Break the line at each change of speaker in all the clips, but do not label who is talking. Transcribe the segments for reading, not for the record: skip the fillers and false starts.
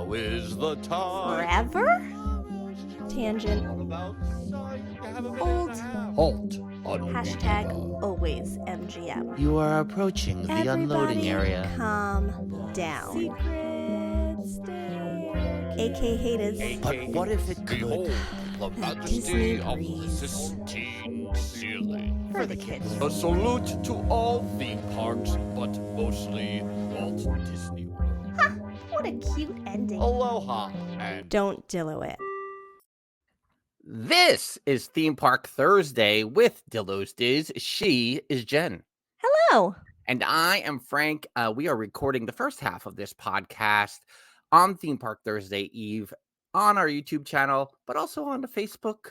Now is the time.
Forever? Tangent. Old.
Halt.
Hashtag always MGM.
You are approaching the unloading area.
Calm down. AK haters.
But what if it could?
Behold, the majesty of the Sistine Ceiling.
For the kids.
A salute to all theme parks, but mostly Walt Disney World.
Ha! What a cute ending.
Aloha, and
Don't Dillo it.
This is Theme Park Thursday with Dillo's Diz. She is Jen.
Hello.
And I am Frank. We are recording the first half of this podcast on Theme Park Thursday Eve on our YouTube channel, but also on the Facebook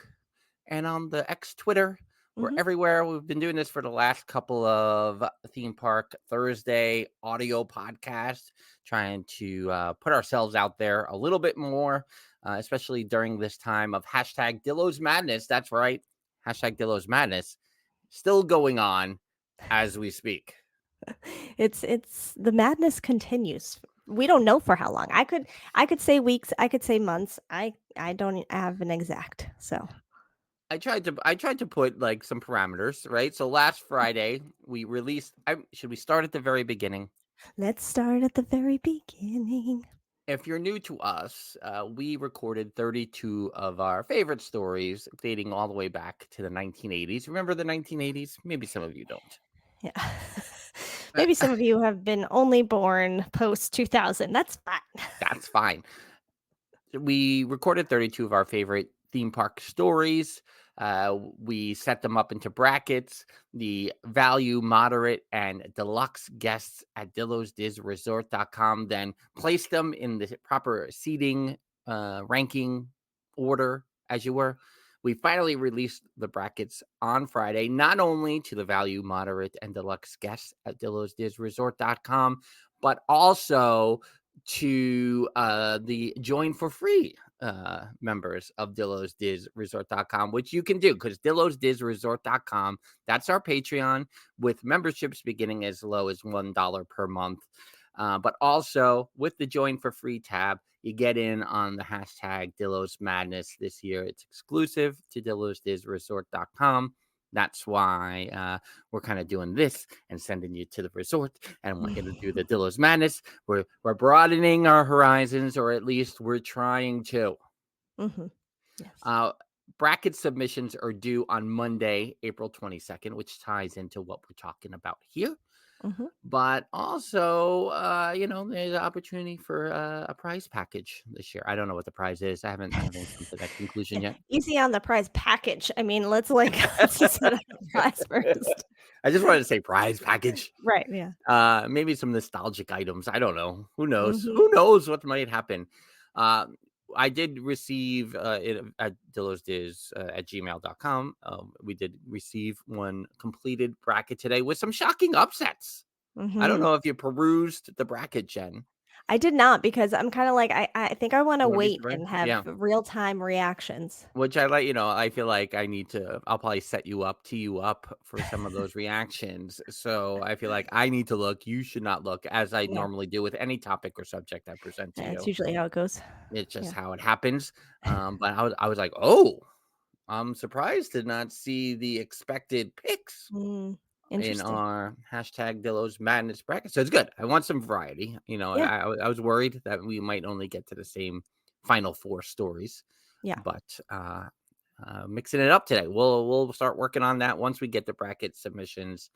and on the X Twitter. We're everywhere. We've been doing this for the last couple of Theme Park Thursday audio podcasts, trying to put ourselves out there a little bit more, especially during this time of hashtag Dillo's Madness. That's right. Hashtag Dillo's Madness still going on as we speak.
It's the madness continues. We don't know for how long. I could say weeks, I could say months. I don't have an exact. So
I tried to put like some parameters, right? So last Friday we released. Should we start at the very beginning?
Let's start at the very beginning.
If you're new to us, we recorded 32 of our favorite stories dating all the way back to the 1980s. Remember the 1980s? Maybe some of you don't.
Yeah. Maybe some of you have been only born post 2000. That's fine.
That's fine. We recorded 32 of our favorite theme park stories. We set them up into brackets. The value, moderate, and deluxe guests at DillosDizResort.com then placed them in the proper seating ranking order as you were. We finally released the brackets on Friday, not only to the value, moderate, and deluxe guests at DillosDizResort.com, but also to the join for free members of DillosDizResort.com, which you can do because DillosDizResort.com, that's our Patreon with memberships beginning as low as $1 per month. But also with the join for free tab, you get in on the hashtag Dillo's Madness this year. It's exclusive to DillosDizResort.com. That's why we're kind of doing this and sending you to the resort, and we're going to do the Dillo's Madness. We're broadening our horizons, or at least we're trying to.
Yes.
Bracket submissions are due on Monday, April 22nd, which ties into what we're talking about here. But also, there's an opportunity for a prize package this year. I don't know what the prize is. I haven't come to that conclusion yet.
Easy on the prize package. I mean, let's just set up the prize first.
I just wanted to say prize package.
Right. Yeah.
Maybe some nostalgic items. I don't know. Who knows? Who knows what might happen? I did receive at DillosDiz at gmail.com. We did receive one completed bracket today with some shocking upsets. I don't know if you perused the bracket, Jen.
I did not, because I'm kind of like, I think I want to wait and have real-time reactions.
Which I I feel like I'll probably tee you up for some of those reactions. So I feel like I need to look. You should not look, as I normally do with any topic or subject I present to you.
That's usually how it goes.
It's just how it happens. But I was like, oh, I'm surprised to not see the expected picks in our hashtag Dillo's Madness bracket. So it's good. I want some variety. I was worried that we might only get to the same final four stories. Yeah. But mixing it up today. We'll start working on that once we get the bracket submissions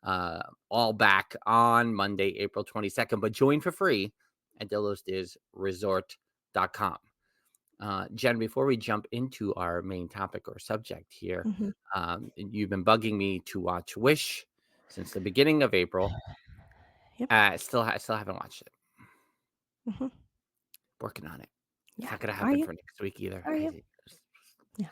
all back on Monday, April 22nd. But join for free at DillosDizResort.com. Jen, before we jump into our main topic or subject here, you've been bugging me to watch Wish since the beginning of April. Yep. Still haven't watched it. Working on it. Yeah. It's not going to happen for next week either.
Yeah.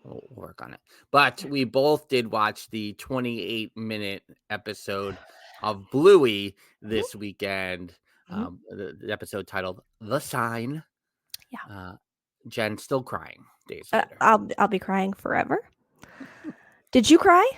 We'll work on it. But we both did watch the 28-minute episode of Bluey this weekend. The episode titled The Sign. Yeah. Jen still crying days later.
I'll be crying forever. Did you cry?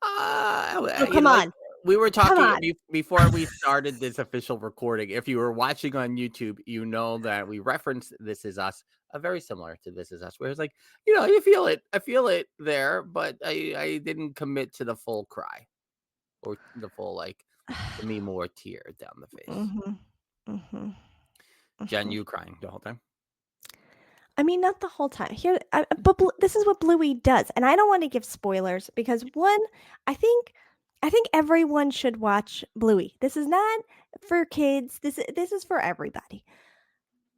Come
on.
We were
Come
talking
on.
before we started this official recording. If you were watching on YouTube, you know that we referenced This Is Us, very similar to This Is Us, where it's like, you feel it. I feel it there, but I didn't commit to the full cry or the full, like, give me more tear down the face.
Mhm. Mhm.
Jen,
Mhm.
you crying the whole time?
I mean, not the whole time. But this is what Bluey does, and I don't want to give spoilers because one, I think, I think everyone should watch Bluey. This is not for kids. This is for everybody.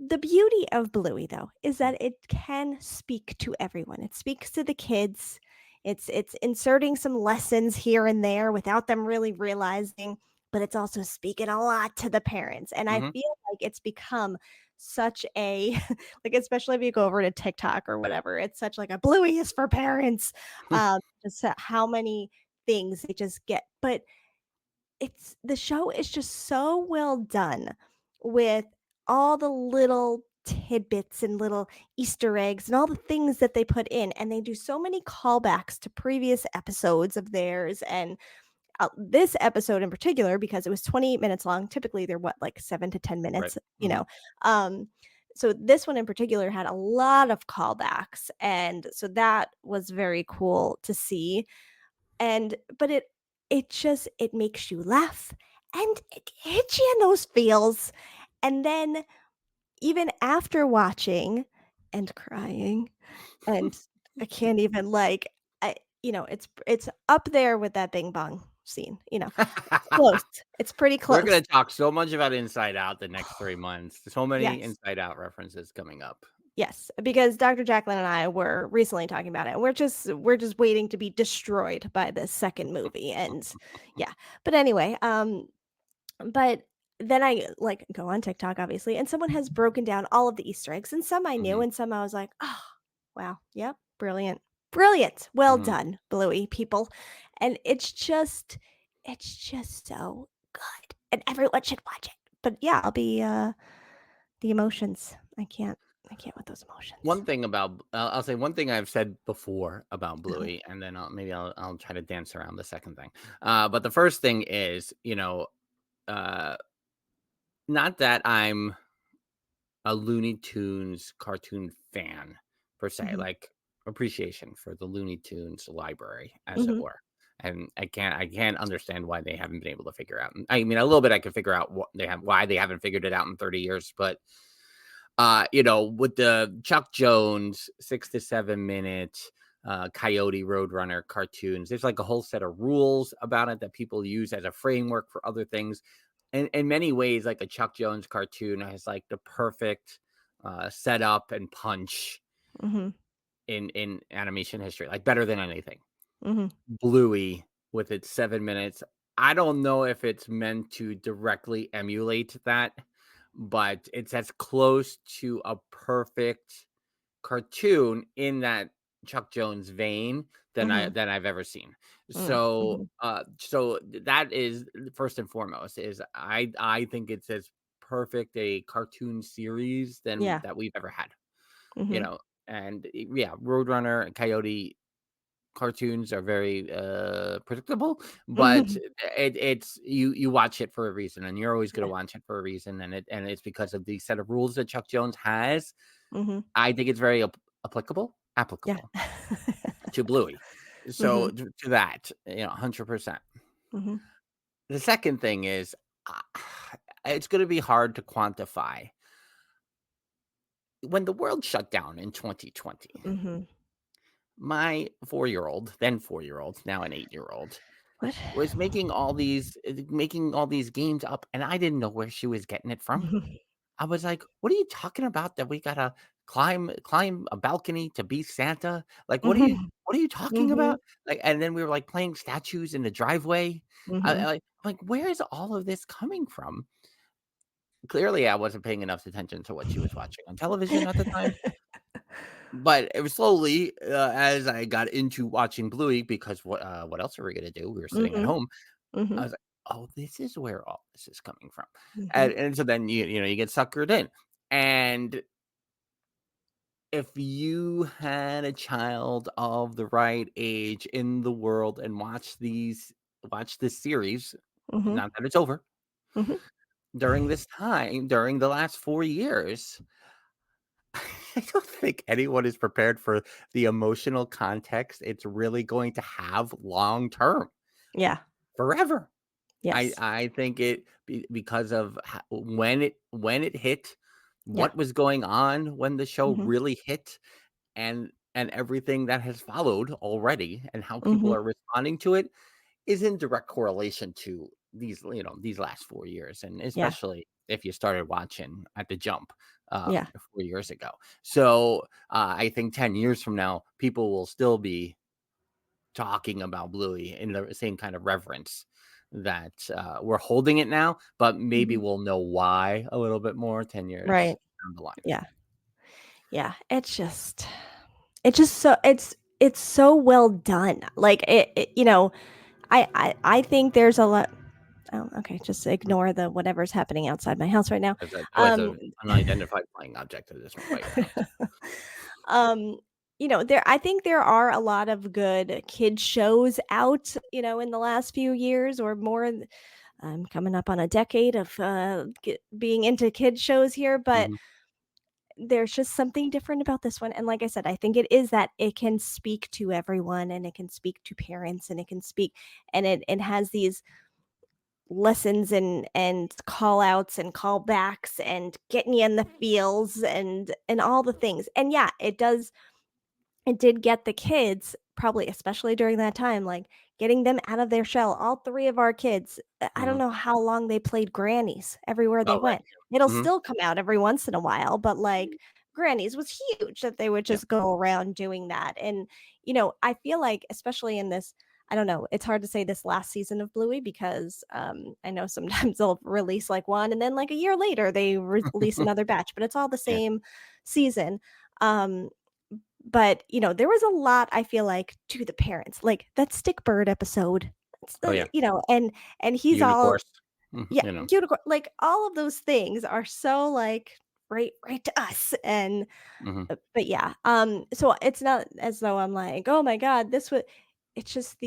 The beauty of Bluey, though, is that it can speak to everyone. It speaks to the kids. It's inserting some lessons here and there without them really realizing, but it's also speaking a lot to the parents. And I
Mhm.
feel like it's become such a like, especially if you go over to TikTok or whatever, it's such like a Bluey is for parents. Just how many things they just get. But the show is just so well done with all the little tidbits and little Easter eggs and all the things that they put in, and they do so many callbacks to previous episodes of theirs. And this episode in particular, because it was 28 minutes long, typically they're what, like 7 to 10 minutes,
Right.
you
Mhm.
know. So this one in particular had a lot of callbacks, and so that was very cool to see. And but it just it makes you laugh and it hits you in those feels. And then even after watching and crying, and I can't even, like, it's up there with that Bing Bong scene, close. It's pretty
We're
close.
gonna talk so much about Inside Out the next 3 months. So many
Yes.
Inside Out references coming up.
Yes, because Dr. Jacqueline and I were recently talking about it. We're just waiting to be destroyed by the second movie. And yeah. But anyway, but then I, like, go on TikTok, obviously, and someone has broken down all of the Easter eggs, and some I knew,
Mhm.
and some I was like, "Oh, wow, yep, brilliant, brilliant, well
Mhm.
done, Bluey people," and it's just so good, and everyone should watch it. But yeah, the emotions. I can't with those emotions.
One thing about I'll say one thing I've said before about Bluey, and then I'll try to dance around the second thing. But the first thing is, uh, not that I'm a Looney Tunes cartoon fan per se,
Mhm,
like appreciation for the Looney Tunes library, as it
mhm,
were. And I can't understand why they haven't been able to figure out. I mean, a little bit I can figure out why they haven't figured it out in 30 years, but with the Chuck Jones 6 to 7 minute Coyote Roadrunner cartoons, there's like a whole set of rules about it that people use as a framework for other things. And in many ways, like a Chuck Jones cartoon has like the perfect setup and punch
mhm,
in animation history, like better than anything.
mhm,
Bluey with its 7 minutes. I don't know if it's meant to directly emulate that, but it's as close to a perfect cartoon in that Chuck Jones vein
mhm,
than I've ever seen.
mm,
So
mhm.
that is first and foremost is I think it's as perfect a cartoon series than
Yeah,
that we've ever had. You
mhm,
know, and yeah, Roadrunner and Coyote cartoons are very predictable, but
mhm,
it's you watch it for a reason, and you're always going to
yeah,
watch it for a reason, and it's because of the set of rules that Chuck Jones has.
mhm,
I think it's very applicable
yeah.
to Bluey. So
Mhm,
to that, 100%.
mhm,
The second thing is, uh, it's going to be hard to quantify when the world shut down in 2020.
mhm.
My 4-year-old, then 4-year-old, now an 8-year-old,
What?
was making all these games up, and I didn't know where she was getting it from.
Mhm,
I was like, "What are you talking about that we gotta climb a balcony to be Santa? Like,
mhm,
what are you talking
mhm,
about?" Like, and then we were, like, playing statues in the driveway.
mhm.
I'm like, "Where is all of this coming from?" Clearly, I wasn't paying enough attention to what she was watching on television at the time. But it was slowly, as I got into watching Bluey, because what else are we gonna do? We were sitting at
Mhm,
home. I
mhm,
was like, "Oh, this is where all this is coming from."
mhm,
And so then you get suckered in. And if you had a child of the right age in the world and watch these watched this series,
Mhm.
not that it's over,
Mhm.
during this time, during the last 4 years, I don't think anyone is prepared for the emotional context it's really going to have long term,
Yeah.
forever. I
Yes.
I think because of when it hit,
Yeah.
what was going on when the show
Mhm.
really hit, and everything that has followed already, and how people
Mhm.
are responding to it is in direct correlation to these last 4 years, and
Yeah.
especially if you started watching at the jump
Yeah.
4 years ago. So, I think 10 years from now, people will still be talking about Bluey in the same kind of reverence that, we're holding it now, but maybe
Mhm.
we'll know why a little bit more 10 years
Right.
down the line.
Yeah. Yeah. It's just so it's so well done. Like I think there's a lot. Oh, okay. Just ignore the whatever's happening outside my house right now.
As a as
Um,
a unidentified flying object that just went by your house.
um, I think there are a lot of good kid shows out, in the last few years or more. I'm coming up on a decade of being into kid shows here, but
Mhm,
there's just something different about this one. And like I said, I think it is that it can speak to everyone and it can speak to parents and it can speak and it has these lessons and call outs and callbacks and getting you in the feels and all the things. And yeah, it did get the kids, probably especially during that time, like, getting them out of their shell. All 3 of our kids, I don't
mhm.
know how long they played grannies everywhere they
Oh, right.
went. It'll
Mhm.
still come out every once in a while, but, like, grannies was huge that they would
Yeah.
just go around doing that, and, I feel like, especially in this I don't know, it's hard to say this last season of Bluey because, I know sometimes they'll release, like, one, and then, like, a year later, they release another batch, but it's all the
Yeah.
same season, um, but, there was a lot, I feel like, to the parents, like, that stick bird episode, it's
Oh, yeah.
the and he's all
Unicorns.
yeah,
You know.
unicorn like, all of those things are so, like, right to us, and,
Mhm,
but yeah, so it's not as though I'm like, "Oh my god, this would." It's just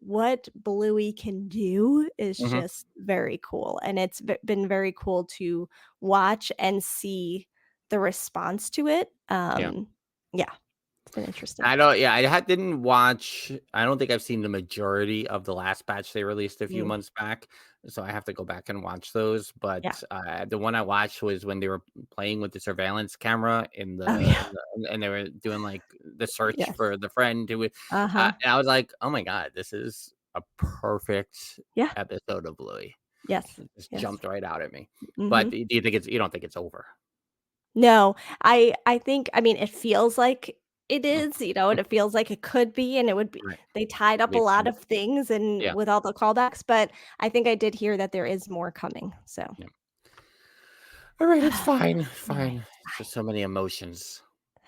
what Bluey can do is
mhm.
just very cool, and it's been very cool to watch and see the response to it,
Yeah.
yeah, it's been interesting.
I don't yeah, didn't watch I don't think I've seen the majority of the last batch they released a few
Mm,
months back, so I have to go back and watch those,
yeah.
but, the one I watched was when they were playing with the surveillance camera
Oh, yeah.
and they were doing, like, the search
Yes.
for the friend who
Uh-huh.
and I was like, "Oh my god, this is a perfect
Yeah.
episode of Bluey."
Yes.
It just
Yes.
jumped right out at me. But
Mhm.
you don't think it's over?
No, I think I mean, it feels like it
Mm,
is, and it feels like it could be, and it would be
right.
they tied up a
Makes
lot
sense.
of things and
Yeah,
with all the callbacks, but I think I did hear that there is more coming, so
yeah. Alright, it's fine,
anyway,
fine. It's just so many emotions.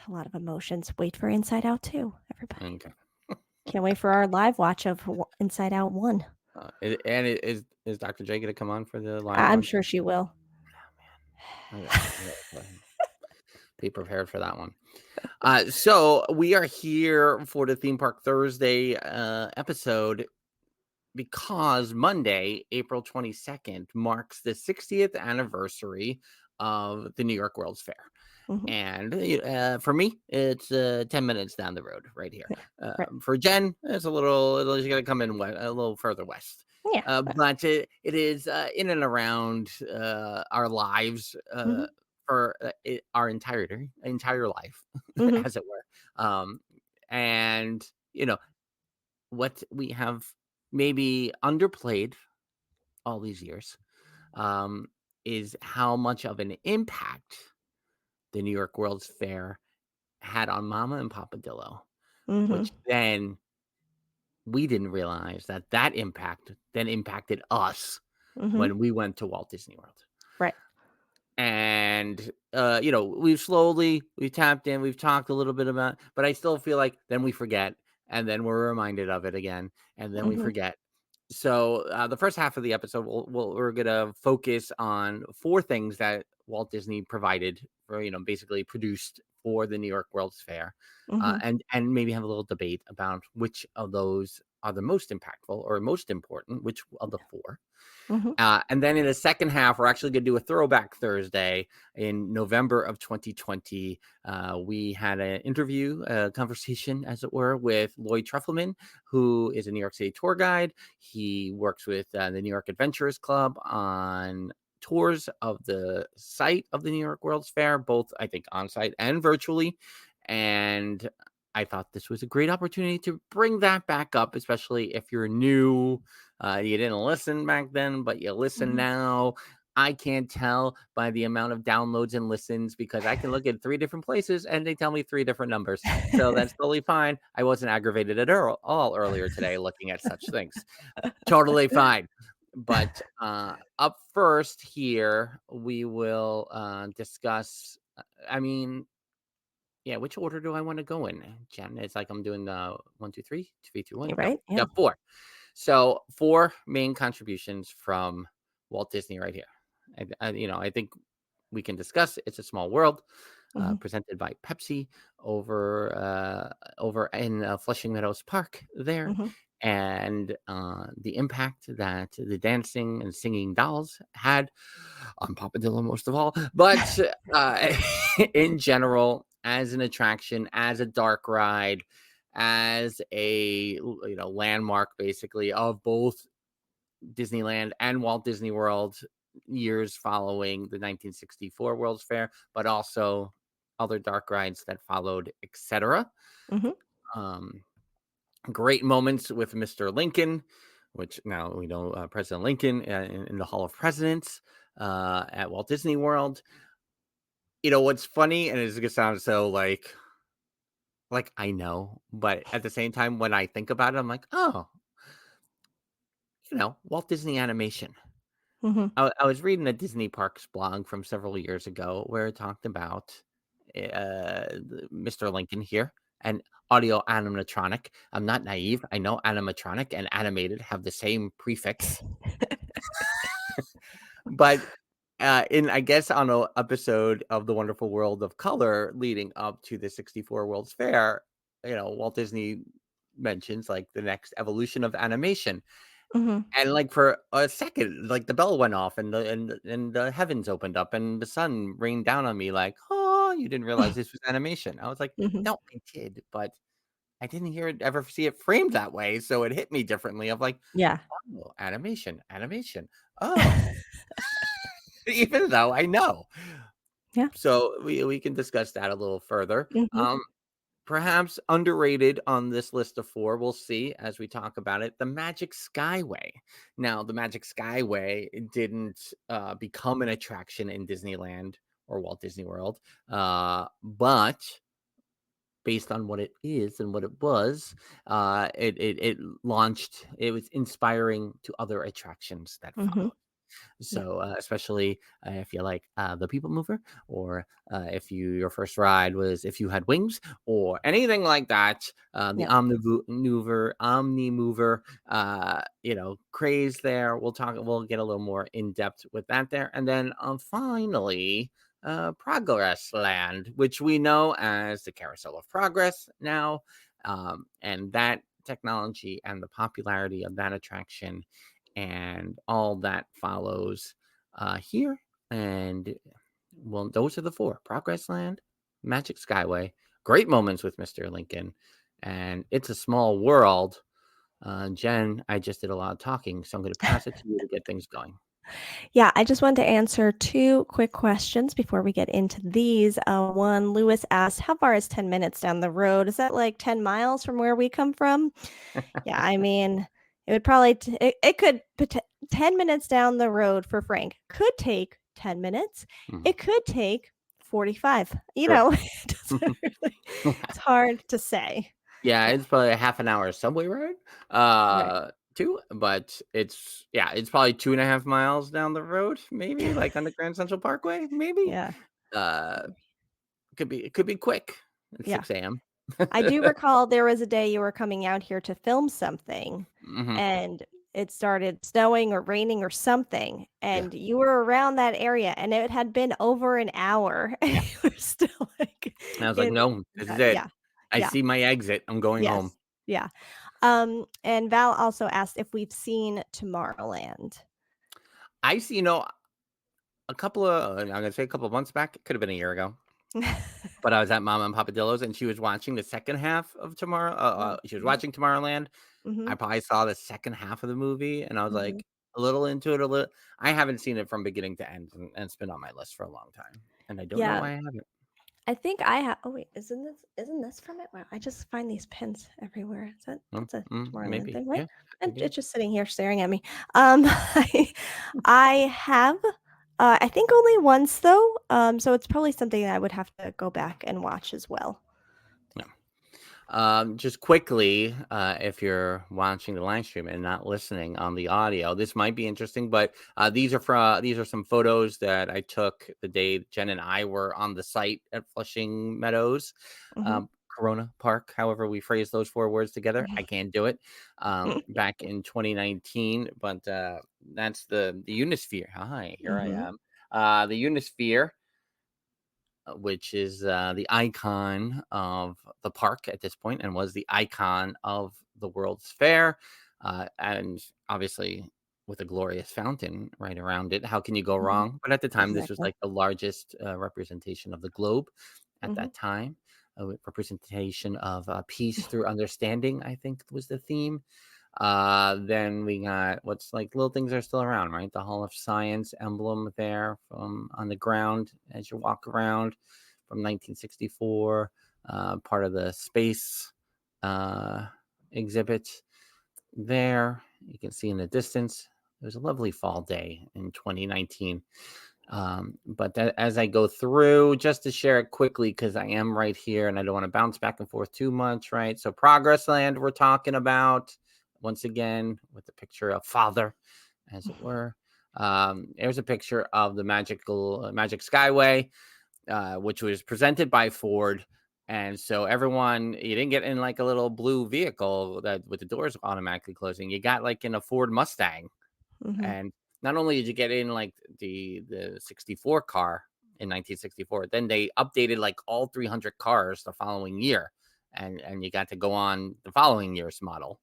a lot of emotions. Wait for Inside Out 2, everybody.
Okay.
Can't wait for our live watch of Inside Out 1.
Is Dr. J gonna come on for the live
I'm
one?
sure she will.
I gotta be prepared for that one. So we are here for the Theme Park Thursday episode because Monday, April 22nd, marks the 60th anniversary of the New York World's Fair.
Mhm.
And for me, it's 10 minutes down the road right here.
Yeah. Right.
For Jen, it's you got to come in a little further west.
Yeah.
But it is in and around our lives
Mhm.
for our entire life,
Mhm.
as it were. And, you know, what we have maybe underplayed all these years um, is how much of an impact the New York World's Fair had on Mama and Papa Dillo,
Mhm.
which then we didn't realize that impact then impacted us
Mhm.
when we went to Walt Disney World.
Right.
And we've tapped in, we've talked a little bit about, but I still feel like then we forget, and then we're reminded of it again, and then we
Mhm.
forget. So the first half of the episode, we're gonna focus on 4 things that Walt Disney provided for, basically produced for the New York World's Fair,
Mhm.
and maybe have a little debate about which of those are the most impactful or most important, which of the four.
Mhm.
And then in the second half, we're actually going to do a throwback Thursday in November of 2020. We had an interview, a conversation, as it were, with Lloyd Trufelman, who is a New York City tour guide. He works with the New York Adventurers Club on tours of the site of the New York World's Fair, both, I think, on site and virtually. And I thought this was a great opportunity to bring that back up, especially if you're new. You didn't listen back then, but you listen
Mhm.
now. I can't tell by the amount of downloads and listens because I can look at 3 different places and they tell me 3 different numbers. So that's totally fine. I wasn't aggravated at all earlier today looking at such things. Totally fine. But up first here, we will discuss. I mean, yeah, which order do I want to go in, Jen? It's like I'm doing the 1, 2, 3, 3, 2, 1.
You're
No,
right.
yeah,
Yeah.
4. So 4 main contributions from Walt Disney right here. I think we can discuss It's a Small World,
Mhm.
presented by Pepsi over in Flushing Meadows Park there,
Mhm.
and the impact that the dancing and singing dolls had on Papa Dillo most of all, but in general, as an attraction, as a dark ride, as a landmark basically of both Disneyland and Walt Disney World years following the 1964 World's Fair, but also other dark rides that followed, etc.
Mhm.
Um, Great moments with Mr. Lincoln, which now we know President Lincoln in the Hall of Presidents at Walt Disney World. What's funny, and it's gonna sound so like I know, but at the same time, when I think about it, I'm like, oh, Walt Disney Animation.
Mhm.
I was reading a Disney Parks blog from several years ago where it talked about Mr. Lincoln here and audio animatronic. I'm not naive. I know animatronic and animated have the same prefix, but in I guess on an episode of The Wonderful World of Color leading up to the 64 World's Fair, Walt Disney mentions like the next evolution of animation.
Mhm.
And like for a second, like the bell went off and the heavens opened up and the sun rained down on me like, oh, you didn't realize this was animation. I was like,
Mhm.
no, I did, but I didn't ever see it framed that way. So it hit me differently of like,
Yeah.
oh, animation. Oh, even though I know.
Yeah.
So we can discuss that a little further.
Mhm.
Perhaps underrated on this list of 4, we'll see as we talk about it, the Magic Skyway. Now, the Magic Skyway didn't become an attraction in Disneyland or Walt Disney World, but based on what it is and what it was, it launched. It was inspiring to other attractions that
Mhm.
followed.
Yeah.
So, especially if you like the People Mover, or if your first ride was If You Had Wings, or anything like that, the
Yeah.
Omni Mover, craze there. We'll get a little more in depth with that there, and then finally. Progress Land, which we know as the Carousel of Progress now, and that technology and the popularity of that attraction and all that follows here. And well, those are the 4: Progress Land, Magic Skyway, great moments with Mr. Lincoln, and It's a Small World. Jen, I just did a lot of talking, so I'm going to pass it to you to get things going.
Yeah, I just wanted to answer 2 quick questions before we get into these. One, Lewis asked, how far is 10 minutes down the road? Is that like 10 miles from where we come from? Yeah, I mean, it would probably, it could, 10 minutes down the road for Frank could take 10 minutes.
Mhm.
It could take 45.
Sure.
It doesn't really, it's hard to say.
Yeah, it's probably a half an hour subway ride,
Right.
too, but it's probably 2.5 miles down the road, maybe like on the Grand Central Parkway, maybe.
Yeah.
Uh, it could be quick at
Yeah.
6 a.m.
I do recall there was a day you were coming out here to film something,
Mhm.
and it started snowing or raining or something, and you were around that area, and it had been over an hour, and
Yeah.
you were still like
And I was like,
in
no, this is
that.
it.
Yeah,
I
yeah,
see my exit. I'm going home.
yes, yeah. And Val also asked if we've seen Tomorrowland.
I see, a couple of, I'm going to say a couple of months back. It could have been a year ago. But I was at Mama and Papa Dillo's, and she was watching the second half of she was watching Tomorrowland.
Mm-hmm.
I probably saw the second half of the movie, and I was
Mm-hmm.
like a little into it. I haven't seen it from beginning to end, and it's been on my list for a long time, and I don't know
Yeah,
why I haven't.
I think I have. Oh wait, isn't this from it? Wow, I just find these pins everywhere. That's a Tomorrowland
Maybe,
thing, right?
yeah.
And
Maybe.
it's just sitting here staring at me. I have. I think only once though. So it's probably something that I would have to go back and watch as well.
Just quickly, if you're watching the live stream and not listening on the audio, this might be interesting. But these are some photos that I took the day Jen and I were on the site at Flushing Meadows,
Mm-hmm.
Corona Park. However, we phrase those 4 words together. I can't do it. Back in 2019, but that's the Unisphere. Hi, here I am. The Unisphere, which is the icon of the park at this point and was the icon of the World's Fair. And obviously, with a glorious fountain right around it, how can you go wrong? But at the time, this was
Exactly.
like the largest representation of the globe at
Mm-hmm.
that time. A representation of peace through understanding, I think was the theme. Then we got what's like little things are still around, right? The Hall of Science emblem there from on the ground as you walk around from 1964, part of the space exhibit there. You can see in the distance. It was a lovely fall day in 2019. But as I go through, just to share it quickly, because I am right here and I don't want to bounce back and forth too much, right? So Progress Land we're talking about once again with the picture of Father, as it were. There's a picture of the Magic Skyway, which was presented by Ford. And so everyone, you didn't get in like a little blue vehicle that with the doors automatically closing. You got like in a Ford Mustang.
Mm-hmm.
And not only did you get in like the 64 car in 1964, then they updated like all 300 cars the following year, and you got to go on the following year's model.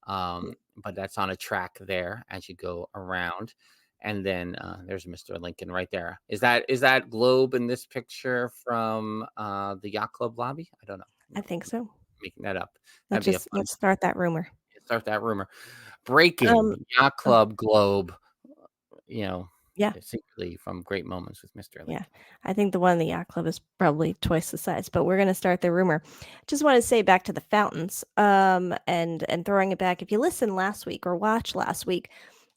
But that's on a track there as you go around. And then there's Mr. Lincoln right there. Is that globe in this picture from the yacht club lobby? I don't know.
I think so.
Making that up.
Let's
That'd be a fun
start that rumor.
start that rumor. Breaking yacht club globe.
Yeah.
Secretly from Great Moments with Mr. Lincoln.
Yeah, I think the one in the yacht club is probably twice the size, but we're going to start the rumor. Just want to say back to the fountains, and throwing it back. If you listened last week or watched last week,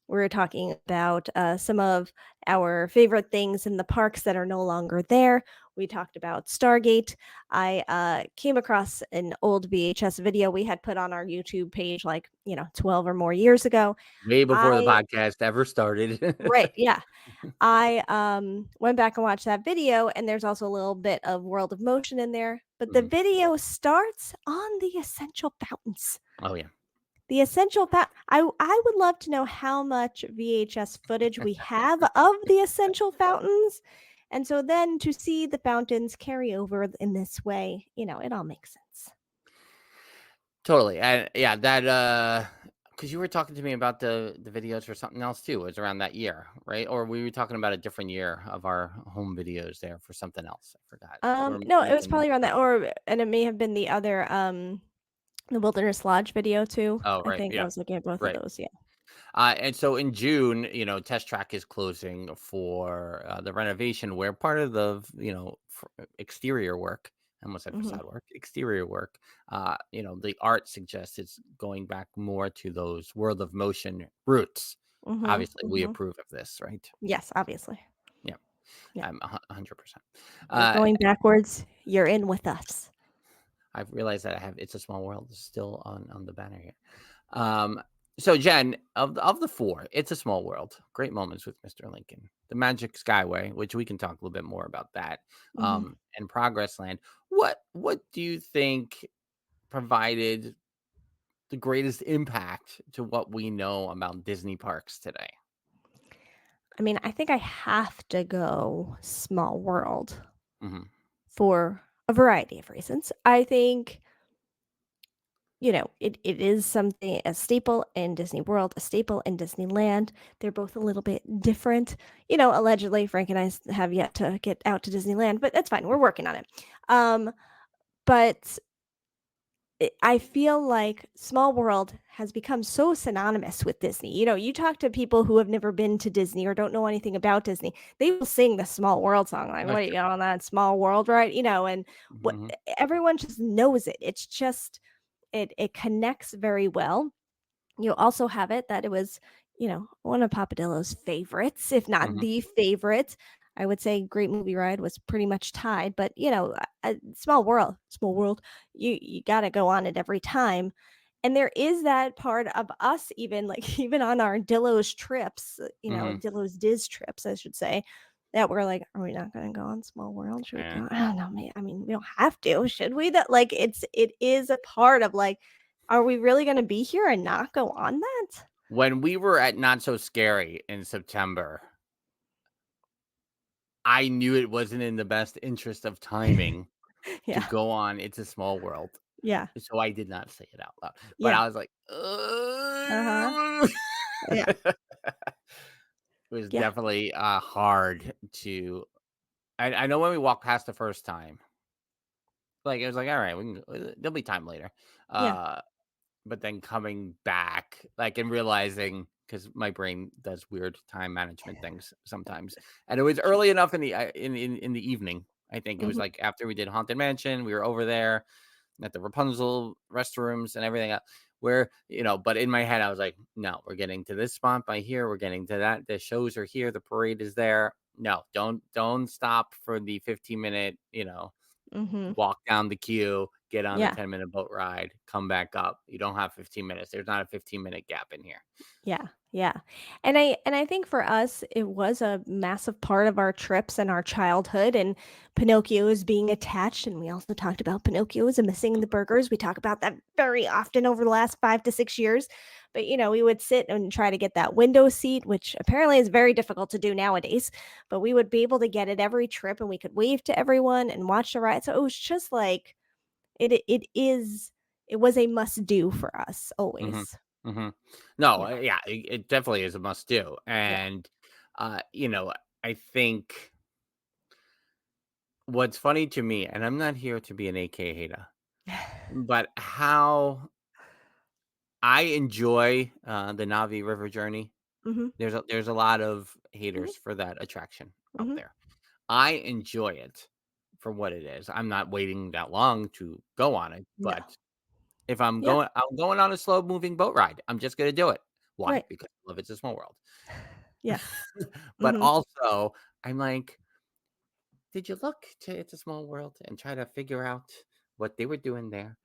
we were talking about some of our favorite things in the parks that are no longer there. We talked about Stargate. I came across an old VHS video we had put on our YouTube page, 12 or more years ago.
Way before the podcast ever started.
Right, yeah. I went back and watched that video, and there's also a little bit of World of Motion in there. But the video starts on the essential fountains.
Oh yeah.
The essential fountain. I would love to know how much VHS footage we have of the essential fountains. And so then to see the fountains carry over in this way, it all makes sense.
Totally. Yeah, that because you were talking to me about the videos for something else too. It was around that year, right? Or we were talking about a different year of our home videos there for something else. I forgot.
No, it was probably around that, and it may have been the other the Wilderness Lodge video too.
Oh,
I
right.
think I
Yeah.
was looking at both
Right.
of those. Yeah.
And so in June, Test Track is closing for the renovation where part of the, exterior work, I almost said facade work, exterior work, the art suggests it's going back more to those World of Motion roots. Obviously, we approve of this, right?
Yes, obviously.
Yeah. I'm 100%.
We're going backwards. You're in with us.
I've realized that I have It's a Small World still on the banner here. So Jen, of the 4, It's a Small World, Great Moments with Mr. Lincoln, The Magic Skyway, which we can talk a little bit more about that, and Progress Land. What do you think provided the greatest impact to what we know about Disney parks today?
I mean, I think I have to go Small World
Hmm.
for a variety of reasons. I think, it is something a staple in Disney World, a staple in Disneyland. They're both a little bit different. Allegedly, Frank and I have yet to get out to Disneyland, but that's fine. We're working on it. Um, but I feel like Small World has become so synonymous with Disney. You talk to people who have never been to Disney or don't know anything about Disney, they will sing the Small World song. Like,
That's
what do you got on that Small World, right? And what
true.
everyone just knows it. It's just it connects very well. You also have it that it was, one of Papa Dillo's favorites, if not
Hmm.
the favorite. I would say Great Movie Ride was pretty much tied, but Small World, you got to go on it every time. And there is that part of us, even like even on our Dillo's trips,
Hmm.
Dillo's Diz trips, I should say, that we're like, are we not going to go on Small World? Should we
Yeah.
go? I don't know, man. I mean, we don't have to, should we? That like it is a part of like, are we really going to be here and not go on that?
When we were at Not So Scary in September, I knew it wasn't in the best interest of timing to
Yeah,
go on It's a Small World,
yeah,
so I did not say it out loud, but
yeah,
I was like,
uh-huh,
"Ugh."
yeah,
It was
yeah,
definitely, hard to I know when we walked past the first time, like, it was like, "Alright, we can there'll be time later."
yeah,
Uh, but then coming back, like, and realizing because my brain does weird time management things sometimes, and it was
sure.
early enough in the in the evening, I think it was,
Mhm,
like, after we did Haunted Mansion, we were over there at the Rapunzel restrooms and everything else, where, but in my head, I was like, "No, we're getting to this spot by here, we're getting to that, the shows are here, the parade is there. No, don't stop for the 15-minute,
mhm,
walk down the queue, get on the
yeah.
10-minute boat ride, come back up. You don't have 15 minutes. There's not a 15-minute gap in here."
Yeah, yeah. And I think for us it was a massive part of our trips and our childhood, and Pinocchio is being attached, and we also talked about Pinocchio is missing the burgers. We talk about that very often over the last 5 to 6 years. But we would sit and try to get that window seat, which apparently is very difficult to do nowadays, but we would be able to get it every trip and we could wave to everyone and watch the ride. So it was just like it was a must do for us
Mhm,
always.
mhm. No,
Yeah.
yeah, it definitely is a must do,
Yeah.
and, I think what's funny to me, and I'm not here to be an AK hater, but how I enjoy, the Navi River journey.
Mhm.
There's a lot of
Mhm.
haters for that attraction out
Mhm.
there. I enjoy it for what it is. I'm not waiting that long to go on it,
No.
but if
Yeah.
I'm going on a slow moving boat ride, I'm just gonna do it. Why?
Right.
Because I love It's a Small World.
Yeah.
But
Mhm.
also, I'm like, did you look to It's a Small World and try to figure out what they were doing there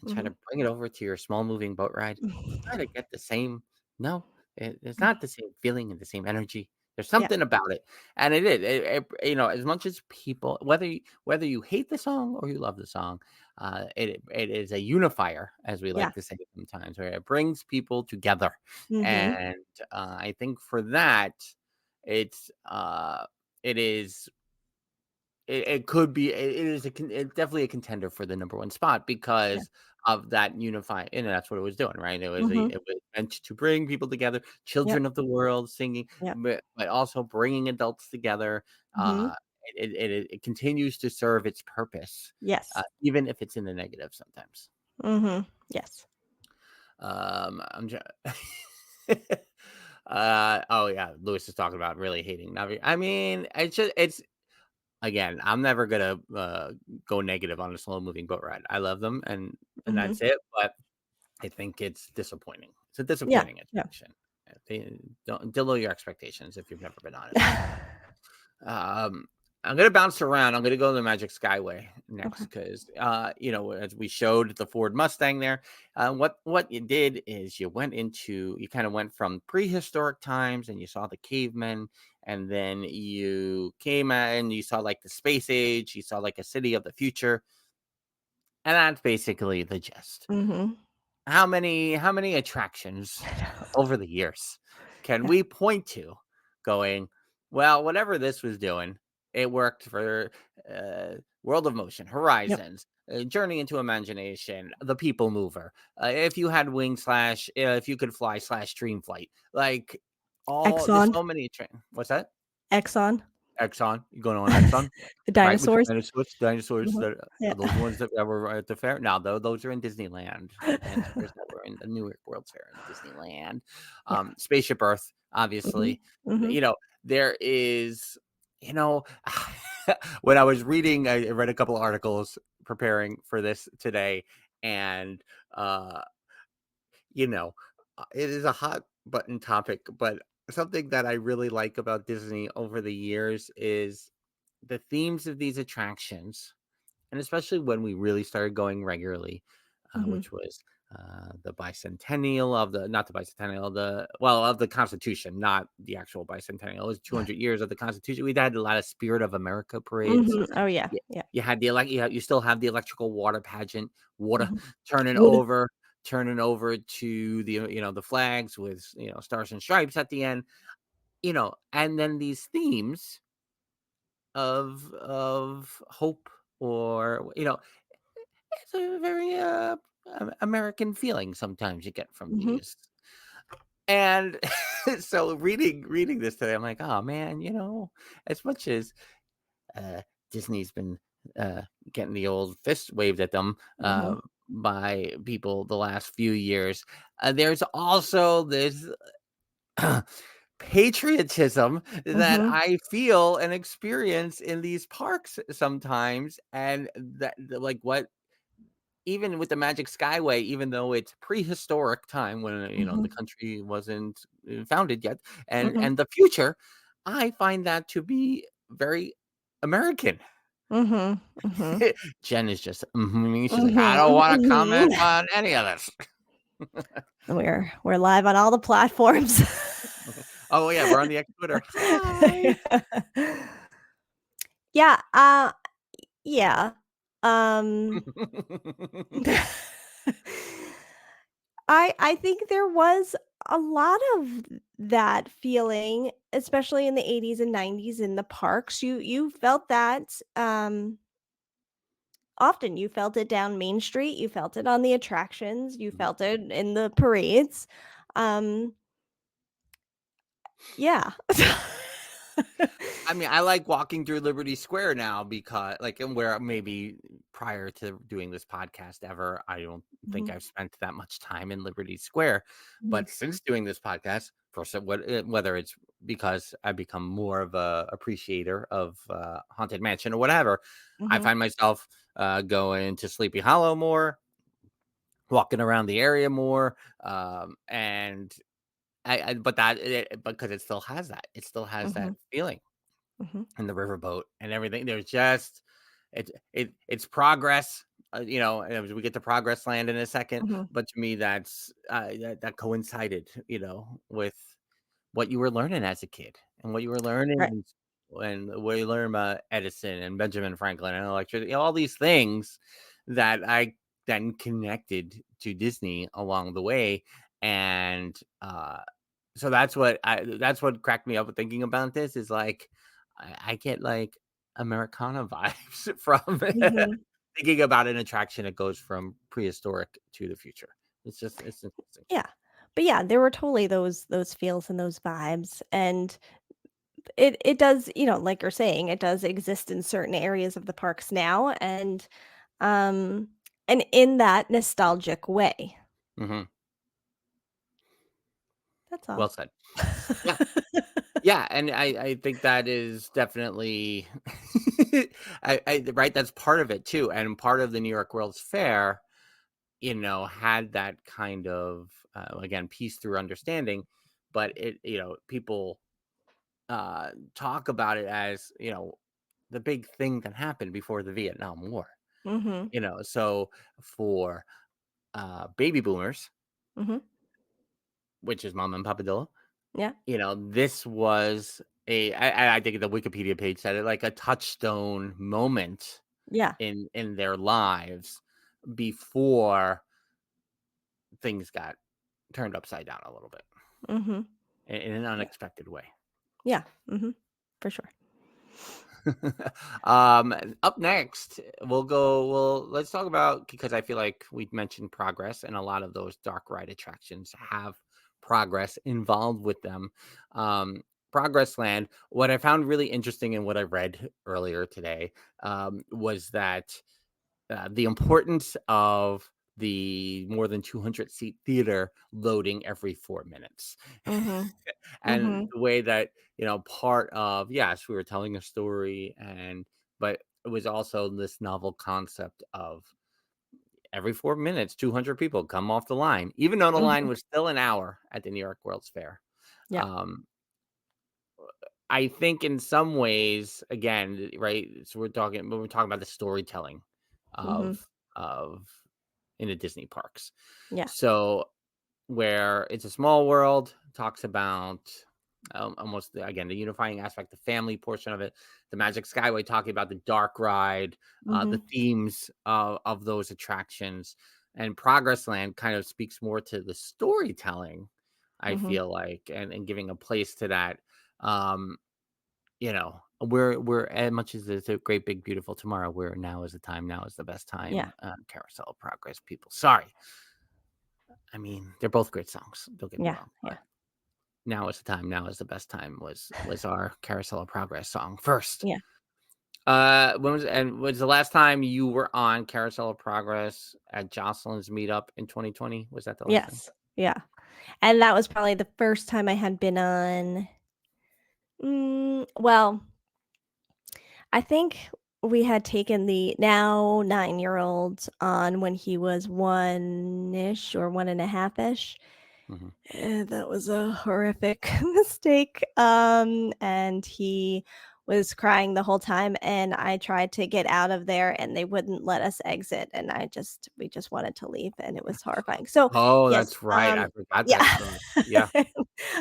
and try
Mhm.
to bring it over to your small moving boat ride and try to get the same? No, it's not the same feeling and the same energy. There's
Yeah.
something about it, and it is. As much as people, whether you hate the song or you love the song, it is a unifier, as we
Yeah.
like to say sometimes, where it brings people together,
Mhm.
and I think for that, it's it is it could be it is it's definitely a contender for the number one spot
Yeah.
because of that unifying, and that's what it was doing, right?
Mhm.
It was meant to bring people together,
Yep.
children of the world singing,
Yep.
but also bringing adults together.
Mhm.
It continues to serve its purpose,
Yes.
even if it's in the negative sometimes.
Mhm. Yes.
I'm just oh yeah, Lewis is talking about really hating Navi. I mean, it's again, I'm never gonna, go negative on a slow moving boat ride. I love them, and
Mhm.
that's it, but I think it's disappointing. It's a
Yeah.
disappointing
Yeah.
attraction. They don't lower your expectations if you've never been on it. Um, I'm gonna bounce around. I'm gonna go to the Magic Skyway
Okay.
next because, as we showed the Ford Mustang there, what you did is you kind of went from prehistoric times and you saw the cavemen, and then you came and you saw like the space age, you saw like a city of the future, and that's basically the gist.
Mhm.
how many attractions over the years can
Yeah.
we point to going, well, whatever this was doing, it worked for World of Motion,
Yep.
Horizons, Journey into Imagination, The People Mover. If you had wing slash, if you could fly slash dream flight, like there's
Exxon.
so many. What's that?
Exxon.
Exxon, you going on Exxon?
The
Right, with the
dinosaurs.
dinosaurs
Mhm.
that
Yeah.
are those ones that were at the fair? No, those are in Disneyland. The dinosaurs that were in the Newark World's Fair in Disneyland.
Yeah.
Spaceship Earth,
Mhm.
obviously.
Mhm.
There is, you know, when I was reading, I read a couple of articles preparing for this today, and uh, you know, it is a hot button topic, but something that I really like about Disney over the years is the themes of these attractions, and especially when we really started going regularly,
Mhm.
which was the bicentennial of the not the bicentennial of the Constitution, not the actual bicentennial. It was 200 years of the Constitution. We had a lot of Spirit of America parades.
Mhm. Oh, yeah.
You,
Yeah.
you had you still have the electrical water pageant, water
Mhm.
turning
Would
over to the the flags with stars and stripes at the end, and then these themes of hope, or it's a very American feeling sometimes you get from
Mhm.
these. And so reading this today, I'm like, oh man, as much as uh Disney's been uh getting the old fist waved at them
Mhm.
by people the last few years, there's also this patriotism that
Mhm.
I feel and experience in these parks sometimes. And like, what, even with the Magic Skyway, even though it's prehistoric time when the
Mhm.
country wasn't founded yet, and
Mhm.
the future, I find that to be very American.
Mhm. Mhm.
Jen is just she's like, I don't
Mhm.
want to comment
Mhm.
on any of this.
We're live on all the platforms.
Oh yeah, we're on the X Twitter. Hi.
Yeah, yeah. Um I think there was a lot of that feeling, especially in the 80s and 90s in the parks. You felt that often. You felt it down Main Street, you felt it on the attractions, you
Mhm.
felt it in the parades. Um yeah.
I mean, I like walking through Liberty Square now because, like, and where maybe prior to doing this podcast ever, I don't think
Mhm,
I've spent that much time in Liberty Square.
mhm,
But since doing this podcast, whether it's because I've become more of a appreciator of Haunted Mansion or whatever, I
mhm,
find myself going to Sleepy Hollow more, walking around the area more, and but because it still has that
mhm,
feeling
mhm,
and the riverboat and everything. There's just it's progress. As we get to Progress Land in a second,
mhm.
but to me, that coincided, with what you were learning as a kid and what you were learning
Right.
and what you learn about Edison and Benjamin Franklin and electricity, all these things that I then connected to Disney along the way. And so that's what cracked me up with thinking about this, is like I get like Americana vibes from
Mhm.
thinking about an attraction that goes from prehistoric to the future. It's interesting.
Yeah. But yeah, there were totally those feels and those vibes, and it does, like you're saying, it does exist in certain areas of the parks now, um and in that nostalgic way.
Hmm.
That's all.
Well said. Yeah. Yeah, and I think that is definitely right. That's part of it too, and part of the New York World's Fair, had that kind of again, peace through understanding, but people talk about it as the big thing that happened before the Vietnam War.
Mhm.
So for baby boomers,
Mhm.
which is Mom and Papa Dillo,
Yeah.
this was I think the Wikipedia page said it, like a touchstone moment
Yeah.
in their lives before things got turned upside down a little bit
Mm-hmm.
in an
Yeah.
unexpected way.
Yeah. Mm-hmm. For sure.
Up next, let's talk about, because I feel like we mentioned progress, and a lot of those dark ride attractions have progress involved with them. Progress Land, what I found really interesting and what I read earlier today was that the importance of the more than 200 seat theater loading every 4 minutes.
Mm-hmm.
And
Mm-hmm.
the way that, part of, yes, we were telling a story, but it was also this novel concept of every 4 minutes, 200 people come off the line, even though the line
Mm-hmm.
was still an hour at the New York World's Fair.
Yeah.
Um, I think in some ways, again, right? So we're talking about the storytelling
Mm-hmm.
of in the Disney parks.
Yeah.
So where It's a Small World talks about almost again the unifying aspect, the family portion of it. The Magic Skyway talking about the dark ride,
Mm-hmm.
the themes of those attractions, and Progress Land kind of speaks more to the storytelling. I
Mm-hmm.
feel like, and giving a place to that. Um, we're as much as it's a great big beautiful tomorrow, where now is the time, now is the best
Yeah.
time. Carousel of Progress, people. Sorry, I mean they're both great songs. Don't get me
Yeah.
wrong,
Yeah.
but now is the time, now is the best time was our Carousel of Progress song first.
Yeah.
Was the last time you were on Carousel of Progress at Jocelyn's meetup in 2020? Was that the last time?
Yes. Yeah. And that was probably the first time I had been on. Well, I think we had taken the now 9-year-old on when he was 1-ish or 1.5-ish.
Mm-hmm.
That was a horrific mistake. And he was crying the whole time, and I tried to get out of there, and they wouldn't let us exit, and we just wanted to leave, and it was horrifying. So
Oh,
yes,
that's right. I forgot
yeah.
that story. Yeah,
I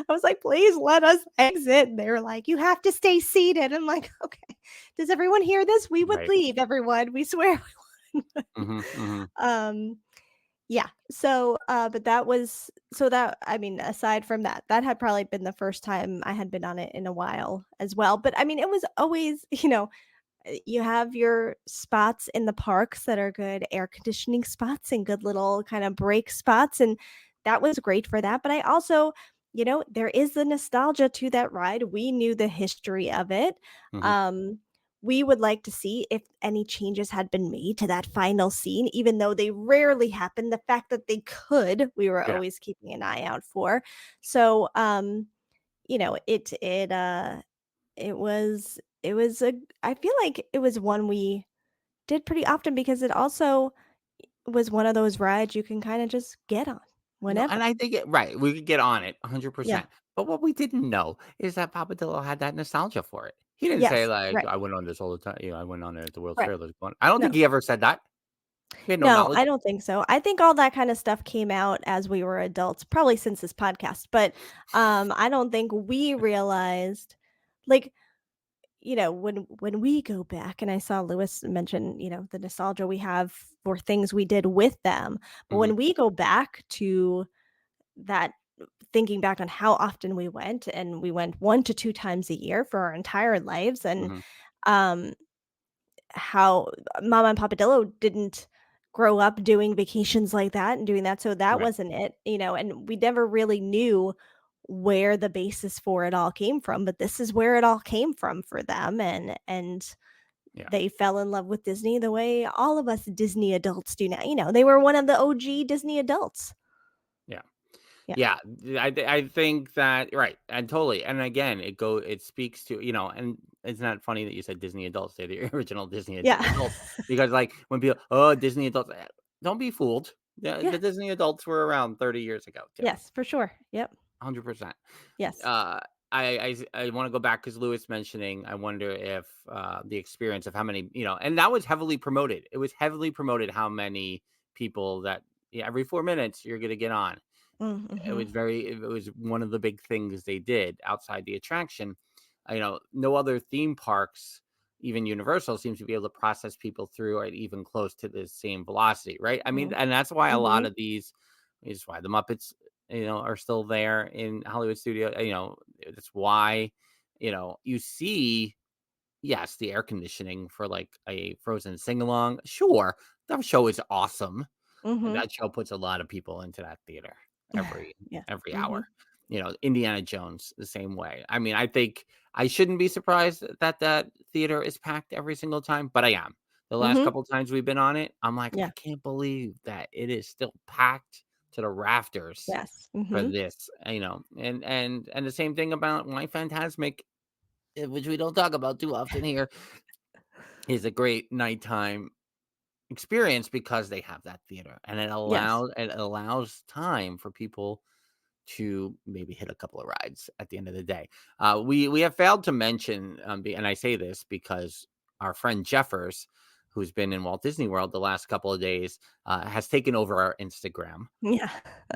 was like, please let us exit. And they were like, you have to stay seated. I'm like, okay. Does everyone hear this? We would
right.
leave, everyone. We swear we would.
Mm-hmm, mm-hmm.
Yeah. So, but I mean, aside from that, that had probably been the first time I had been on it in a while as well. But I mean, it was always, you have your spots in the parks that are good air conditioning spots and good little kind of break spots. And that was great for that. But I also, there is the nostalgia to that ride. We knew the history of it.
Mm-hmm.
Um, we would like to see if any changes had been made to that final scene, even though they rarely happen. The fact that they could, we were
Yeah.
always keeping an eye out for. So, it was a I feel like it was one we did pretty often because it also was one of those rides you can kind of just get on
No,
whenever.
and I think right. We could get on it
Yeah.
100%. But what we didn't know is that Papa Dillo had that nostalgia for it. He didn't say
Yes.
like,
Right.
"I went on this all the time." I went on it at the World's
Right.
Fair. I don't think
No.
he ever said that. He had no
No,
knowledge.
I don't think so. I think all that kind of stuff came out as we were adults, probably since this podcast, but I don't think we realized, like, when we go back, and I saw Lewis mention, the nostalgia we have for things we did with them. But
Mhm,
when we go back to that, thinking back on how often we went, and we went 1 to 2 times a year for our entire lives, and
mhm.
um how Mama and Papa Dillo didn't grow up doing vacations like that and doing that, so that
Right.
wasn't it, and we never really knew where the basis for it all came from, but this is where it all came from for them, and
Yeah.
they fell in love with Disney the way all of us Disney adults do now. They were one of the OG Disney adults.
Yeah.
Yeah.
Yeah. I think that right. And totally. And again, it speaks to, and it's not funny that you said Disney adults. They're the original Disney
Yeah.
adults, because like when people, oh, Disney adults, don't be fooled. The
Yeah.
Disney adults were around 30 years ago too.
Yes, for sure. Yep.
100%.
Yes.
uh I want to go back because Lewis mentioning, I wonder if the experience of how many, and that was heavily promoted. It was heavily promoted how many people that, yeah, every 4 minutes you're going to get on.
Mhm.
It was one of the big things they did outside the attraction. No other theme parks, even Universal, seems to be able to process people through at even close to the same velocity, right? I mean,
Mhm.
and that's why a lot
Mhm.
of these It's why the Muppets, are still there in Hollywood studio. That's why, you see, yes, the air conditioning for like a Frozen sing along. Sure, that show is awesome. And
Mhm.
that show puts a lot of people into that theater every
Yeah.
every hour.
Mhm.
Indiana Jones the same way. I mean, I think I shouldn't be surprised that that theater is packed every single time, but I am. The last
Mhm.
couple times we've been on it, I'm like, I
Yeah.
can't believe that it is still packed to the rafters
Yes.
for
Mhm.
this. And the same thing about My Fantasmic, which we don't talk about too often here, is a great nighttime experience because they have that theater, and
Yes.
it allows time for people to maybe hit a couple of rides at the end of the day. We have failed to mention, and I say this because our friend Jeffers, who's been in Walt Disney World the last couple of days, has taken over our Instagram.
Yeah.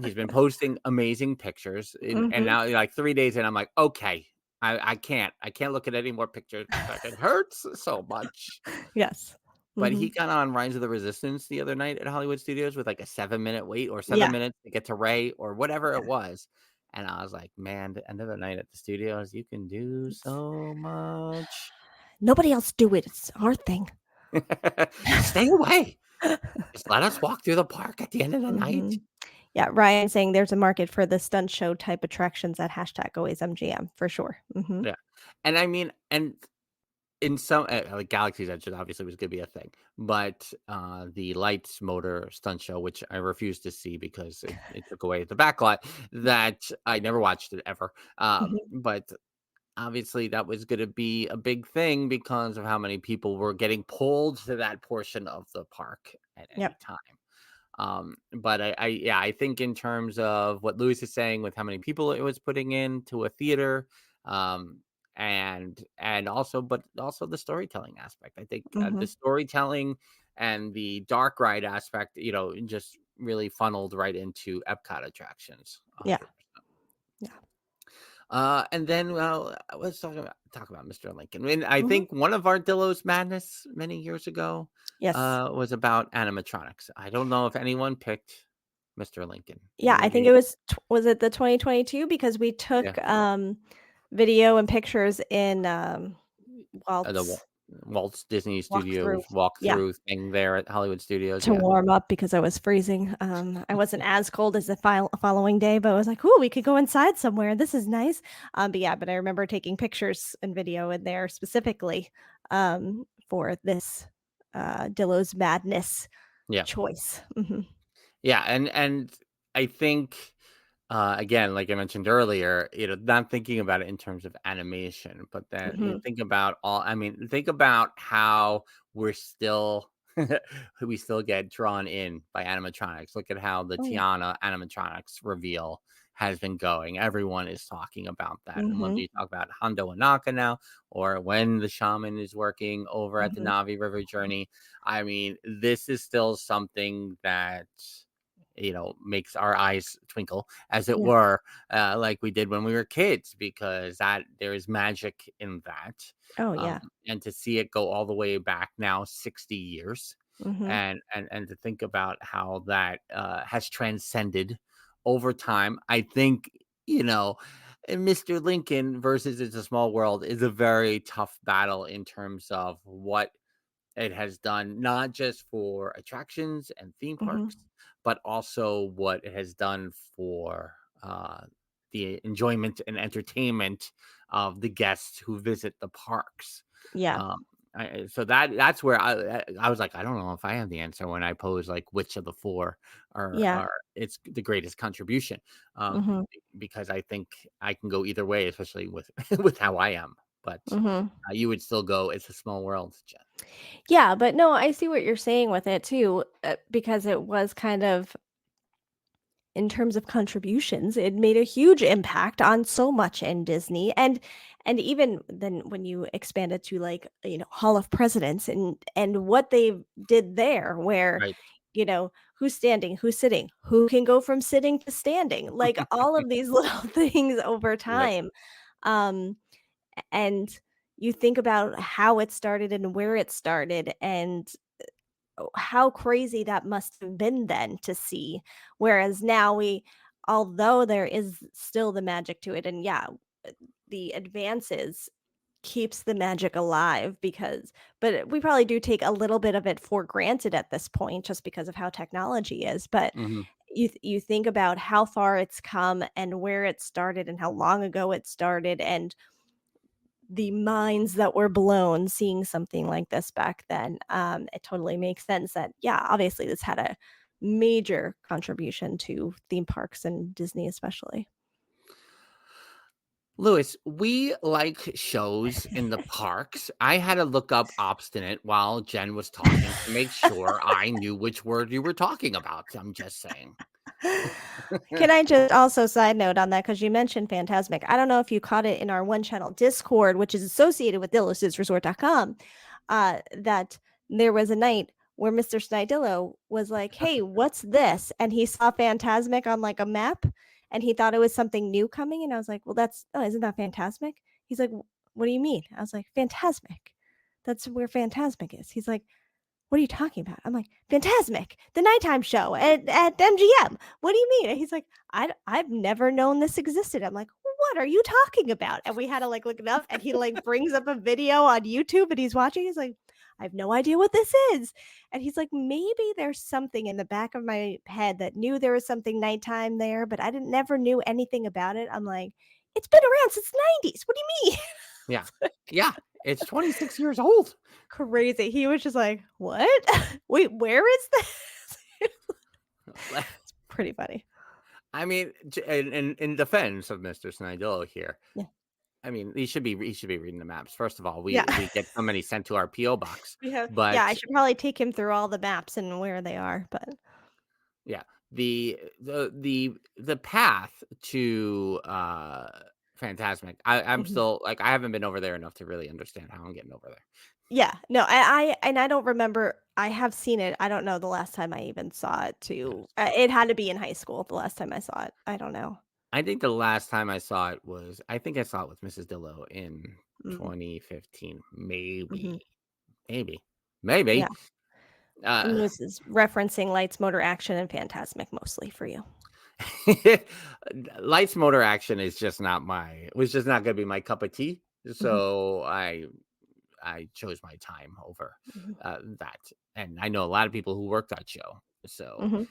He's been posting amazing pictures, and
Mhm.
now like 3 days in, I'm like, okay, I can't look at any more pictures because it hurts so much.
Yes.
But he
Mhm.
got on Rise of the Resistance the other night at Hollywood Studios with, like, a 7-minute wait or 7
Yeah.
minutes to get to Ray or whatever it was, and I was like, "Man, the end of the night at the studios, you can do
It's
so much."
nobody else do it. It's our thing.
Just stay away. Just let us walk through the park at the end of the night.
Mhm. Yeah, Ryan saying there's a market for the stunt show type attractions at hashtag always MGM for sure. Mhm.
Yeah, and I mean, and in some, like, Galaxy's Edge obviously was gonna be a thing, but, the Lights Motor stunt show, which I refused to see because it took away the backlot, that I never watched it ever,
Mhm.
but obviously that was gonna be a big thing because of how many people were getting pulled to that portion of the park at any
Yep.
time. But yeah, I think in terms of what Lewis is saying with how many people it was putting into a theater, um, and also, but also the storytelling aspect. I think the
Mhm.
storytelling and the dark ride aspect, just really funneled right into Epcot attractions,
Yeah.
100%.
Yeah.
And then, well, let's talk about Mr. Lincoln. I mean, I
Mhm.
think one of our Dillo's madness many years ago
Yes.
was about animatronics. I don't know if anyone picked Mr. Lincoln.
Yeah, I think
Maybe,
it was it the 2022 because we
yeah.
took, video and pictures in,
The
Walt's
Walt Disney
walkthrough.
Studios
Yeah,
walkthrough thing there at Hollywood Studios.
to
Yeah,
warm up because I was freezing. I wasn't as cold as the following day, but I was like, "Ooh, we could go inside somewhere. This is nice." But I remember taking pictures and video in there specifically, for this, Dillo's Madness
yeah,
choice. Mhm.
yeah. And I think, again, like I mentioned earlier, not thinking about it in terms of animation, but then you
Mhm.
think about think about how we're still we still get drawn in by animatronics. Look at how the
Oh, yeah.
Tiana animatronics reveal has been going. Everyone is talking about that. And whether
Mhm.
you talk about Hondo Anaka now, or when the shaman is working over at the
Mhm.
Navi River Journey, I mean, this is still something that makes our eyes twinkle, as it
Yeah.
were, like we did when we were kids, because that there is magic in that.
Oh,
um,
yeah.
and to see it go all the way back now 60 years,
Mhm.
and to think about how that has transcended over time, I think, and Mr. Lincoln versus It's a Small World is a very tough battle in terms of what it has done, not just for attractions and theme
Mhm.
parks, but also what it has done for uh, the enjoyment and entertainment of the guests who visit the parks.
Yeah.
Um, so that's where I was like, I don't know if I have the answer when I pose like which of the four
Yeah.
are it's the greatest contribution,
Mhm.
because I think I can go either way, especially with with how I am. But
Mhm.
you would still go. It's a small world, Jen.
Yeah, but no, I see what you're saying with it too, because it was kind of in terms of contributions, it made a huge impact on so much in Disney, and even then when you expand it to like Hall of Presidents and what they did there, where
Right.
who's standing, who's sitting, who can go from sitting to standing, like all of these little things over
Right.
time. Um, and you think about how it started and where it started, and how crazy that must have been then to see. Whereas now although there is still the magic to it, and yeah, the advances keeps the magic alive but we probably do take a little bit of it for granted at this point just because of how technology is. But
Mhm.
you think about how far it's come and where it started and how long ago it started, and the minds that were blown seeing something like this back then. It totally makes sense that, yeah, obviously this had a major contribution to theme parks and Disney especially.
Lewis, we like shows in the parks. I had to look up obstinate while Jen was talking to make sure I knew which word you were talking about. I'm just saying.
Can I just also side note on that, because you mentioned Phantasmic? I don't know if you caught it in our one channel Discord, which is associated with DilloSresort.com, that there was a night where Mr. Snidillo was like, "Hey, what's this?" And he saw Phantasmic on like a map, and he thought it was something new coming. And I was like, "Well, isn't that Phantasmic?" He's like, "What do you mean?" I was like, "Phantasmic. That's where Phantasmic is." He's like, "What are you talking about?" I'm like, "Phantasmic, the nighttime show at MGM. What do you mean?" And he's like, I've never known this existed." I'm like, "What are you talking about?" And we had to like look it up, and he like brings up a video on YouTube and he's watching. He's like, "I have no idea what this is." And he's like, "Maybe there's something in the back of my head that knew there was something nighttime there, but I didn't never knew anything about it." I'm like, "It's been around since the 90s. What do you mean?"
Yeah. Yeah. It's 26 years old.
Crazy. He was just like, "What? Wait, where is this?" It's pretty funny.
I mean, in defense of Mr. Snidillo here,
Yeah.
I mean, he should be reading the maps. First of all,
Yeah.
we get so many sent to our PO box,
Yeah, I
but
should probably take him through all the maps and where they are, but
yeah, the path to Phantasmic. I'm
mhm.
still like I haven't been over there enough to really understand how I'm getting over there.
Yeah. No, I don't remember. I have seen it. I don't know the last time I even saw it too.
Yes.
It had to be in high school the last time I saw it. I don't know.
I think the last time I saw it was I think I saw it with Mrs. Dillo in
Mm,
2015.
mhm.
Maybe.
Yeah.
Maybe.
And
Uh
this is referencing Lights, Motor, Action, and Phantasmic mostly for you.
Lights motor action is just not my was just not gonna be my cup of tea.
Mhm,
So I chose my time over
mhm,
that. And I know a lot of people who worked that show. So
mhm.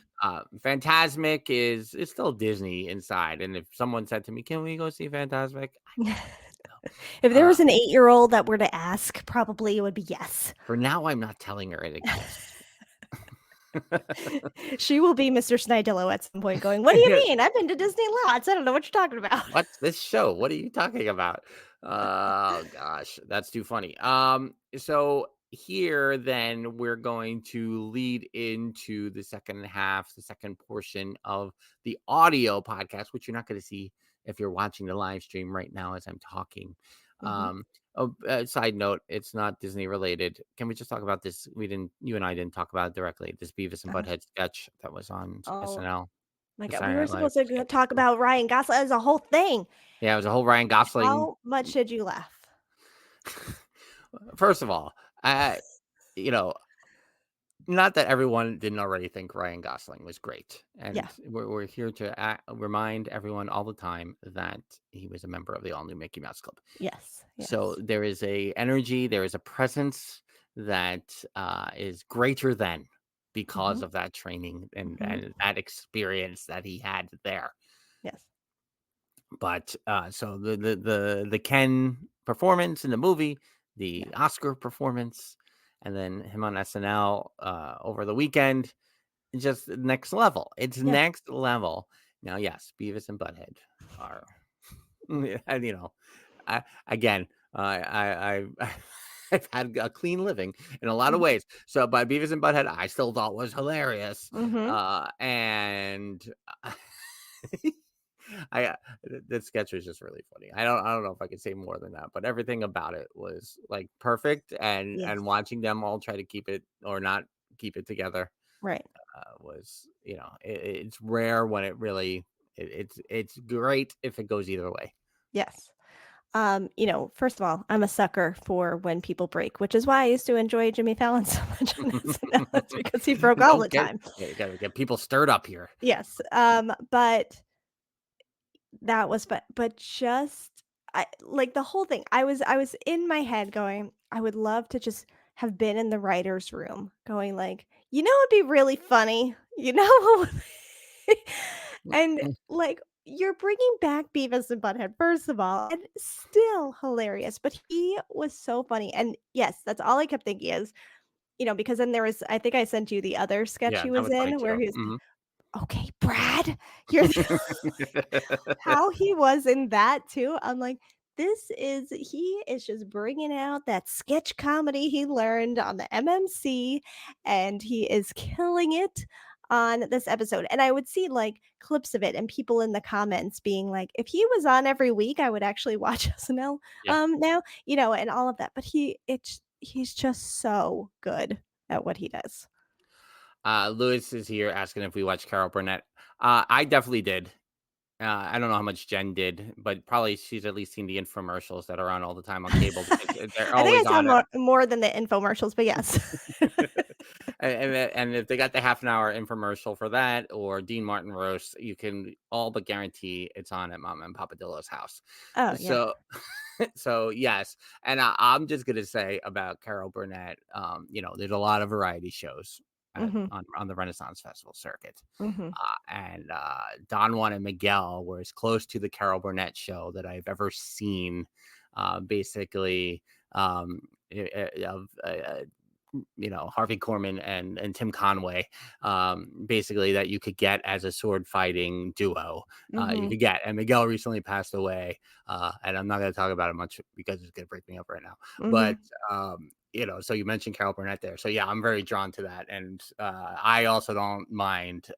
Phantasmic is still Disney inside. And if someone said to me, "Can we go see Phantasmic?"
If there
Uh,
was an 8-year-old that were to ask, probably it would be yes.
for now, I'm not telling her it exists.
She will be Mr. Snidillo at some point going, "What do you mean? I've been to Disney lots. I don't know what you're talking about."
What's this show? What are you talking about? Oh gosh, that's too funny. So here then we're going to lead into the second half, the second portion of the audio podcast, which you're not going to see if you're watching the live stream right now as I'm talking.
Mhm.
Side note, it's not Disney related. Can we just talk about this? You and I didn't talk about it directly. This Beavis and
Uh,
Butthead sketch that was on
oh
SNL,
my
the
god, we
Saturday
were
Night Live
supposed to
sketch.
talk about Ryan Gosling as a whole thing.
Yeah, it was a whole Ryan Gosling.
How much did you laugh?
First of all, you know, not that everyone didn't already think Ryan Gosling was great,
Yeah.
and we're here to remind everyone all the time that he was a member of the all new Mickey Mouse Club.
Yes.
So
Yes.
there is a energy, there is a presence that is greater than because
Mhm.
of that training
Mhm.
and that experience that he had there.
Yes.
But so the Ken performance in the movie,
Yeah.
the Oscar performance, and then him on SNL over the weekend, just next level. It's
Yeah.
next level. Now, yes, Beavis and Butthead are, and again, I've had a clean living in a lot of
Mhm.
ways. So, but Beavis and Butthead, I still thought was hilarious,
Mhm.
and I that sketch was just really funny. I don't know if I could say more than that, but everything about it was like perfect, and
Yes.
watching them all try to keep it or not keep it together
Right.
was it's rare when it really it's great if it goes either way.
Yes. First of all, I'm a sucker for when people break, which is why I used to enjoy Jimmy Fallon so much on SNL. It's because he broke all the time.
You gotta get people stirred up here.
Yes. But that was fun. But just I like the whole thing. I was in my head going, I would love to just have been in the writer's room going like, it'd be really funny, and like you're bringing back Beavis and Butthead, first of all, and still hilarious. But he was so funny. And yes, that's all I kept thinking is, because then there was, I think I sent you the other sketch
Yeah,
he
that
was
was funny
in where
too.
he was, okay, Brad, you're how he was in that too. I'm like, he is just bringing out that sketch comedy he learned on the MMC, and he is killing it on this episode. And I would see like clips of it and people in the comments being like, if he was on every week, I would actually watch SNL
Yeah.
now, and all of that. But he's just so good at what he does.
Lewis is here asking if we watched Carol Burnett. I definitely did. I don't know how much Jen did, but probably she's at least seen the infomercials that are on all the time on cable. Because they're
I think
always
I saw
on.
more than the infomercials, but yes.
And if they got the half an hour infomercial for that or Dean Martin roast, you can all but guarantee it's on at Mama and Papa Dillo's house.
Oh, yeah.
So yes, and I'm just gonna say about Carol Burnett. There's a lot of variety shows on the Renaissance Festival circuit, and Don Juan and Miguel were as close to the Carol Burnett show that I've ever seen. Basically, Harvey Korman and Tim Conway, basically that you could get as a sword fighting duo. You could get, and Miguel recently passed away, and I'm not going to talk about it much because it's going to break me up right now. But so you mentioned Carol Burnett there, so yeah, I'm very drawn to that, and I also don't mind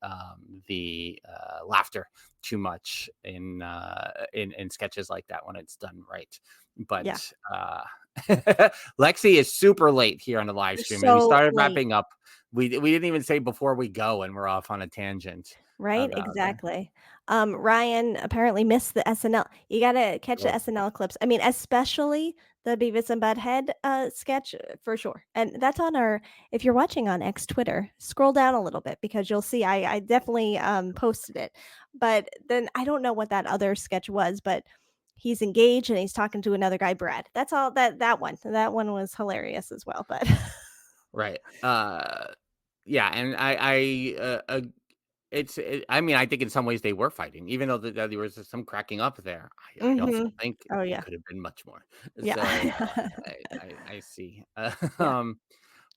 the laughter too much in sketches like that when it's done right. But Lexi is super late here on the live stream.
So
we started
late.
wrapping up. We didn't even say before we go, and we're off on a tangent.
Right, exactly. Ryan apparently missed the SNL. You gotta catch the
Cool.
SNL clips. I mean, especially the Beavis and Butthead sketch for sure. And that's on our. If you're watching on X Twitter, scroll down a little bit because you'll see I definitely posted it. But then I don't know what that other sketch was, but he's engaged and he's talking to another guy, Brad. That's all that one. That one was hilarious as well. But
Right. Yeah, and I mean, I think in some ways they were fighting, even though there was some cracking up there. I also think
Oh, yeah.
it could have been much more.
Yeah.
So I see.
Yeah.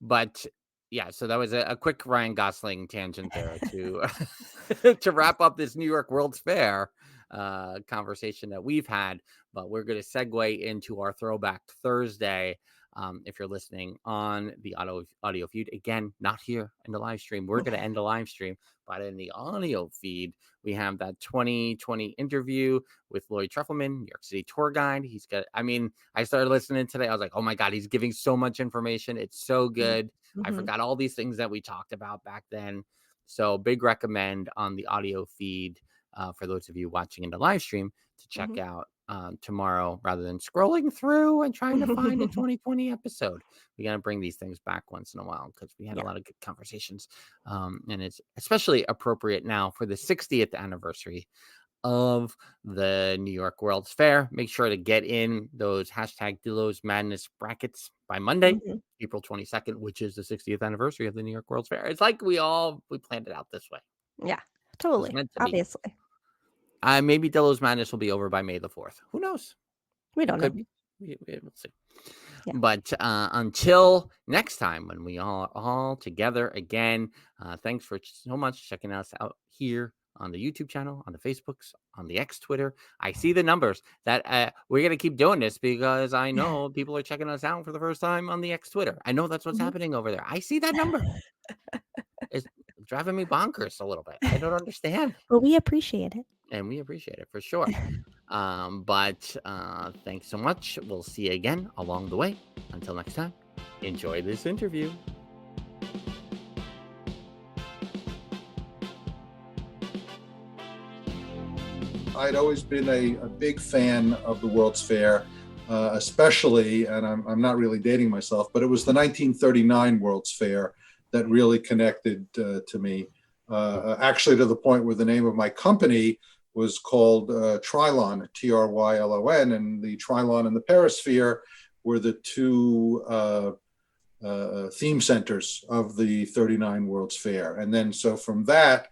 But yeah, so that was a quick Ryan Gosling tangent there to to wrap up this New York World's Fair conversation that we've had. But we're going to segue into our Throwback Thursday. If you're listening on the audio feed, again, not here in the live stream, we're going to end the live stream, but in the audio feed, we have that 2020 interview with Lloyd Trufelman, New York City tour guide. I started listening today. I was like, oh my God, he's giving so much information. It's so good. I forgot all these things that we talked about back then. So big recommend on the audio feed for those of you watching in the live stream to check out tomorrow rather than scrolling through and trying to find a 2020 episode. We got to bring these things back once in a while because we had a lot of good conversations. And it's especially appropriate now for the 60th anniversary of the New York World's Fair. Make sure to get in those hashtag Dillo's Madness brackets by Monday, April 22nd, which is the 60th anniversary of the New York World's Fair. It's like we planned it out this way.
Yeah, totally. Obviously.
Maybe Dillo's Madness will be over by May the 4th. Who knows?
We don't know.
We'll see.
Yeah.
But until next time, when we all together again, thanks for so much checking us out here on the YouTube channel, on the Facebooks, on the X Twitter. I see the numbers that we're going to keep doing this because I know people are checking us out for the first time on the X Twitter. I know that's what's happening over there. I see that number. It's driving me bonkers a little bit. I don't understand.
Well, we appreciate it.
And we appreciate it for sure. But thanks so much. We'll see you again along the way. Until next time, enjoy this interview.
I'd always been a big fan of the World's Fair, especially, and I'm not really dating myself, but it was the 1939 World's Fair that really connected to me. Actually, to the point where the name of my company was called Trilon, Trylon, and the Trilon and the Perisphere were the two theme centers of the 39 World's Fair. And then so from that,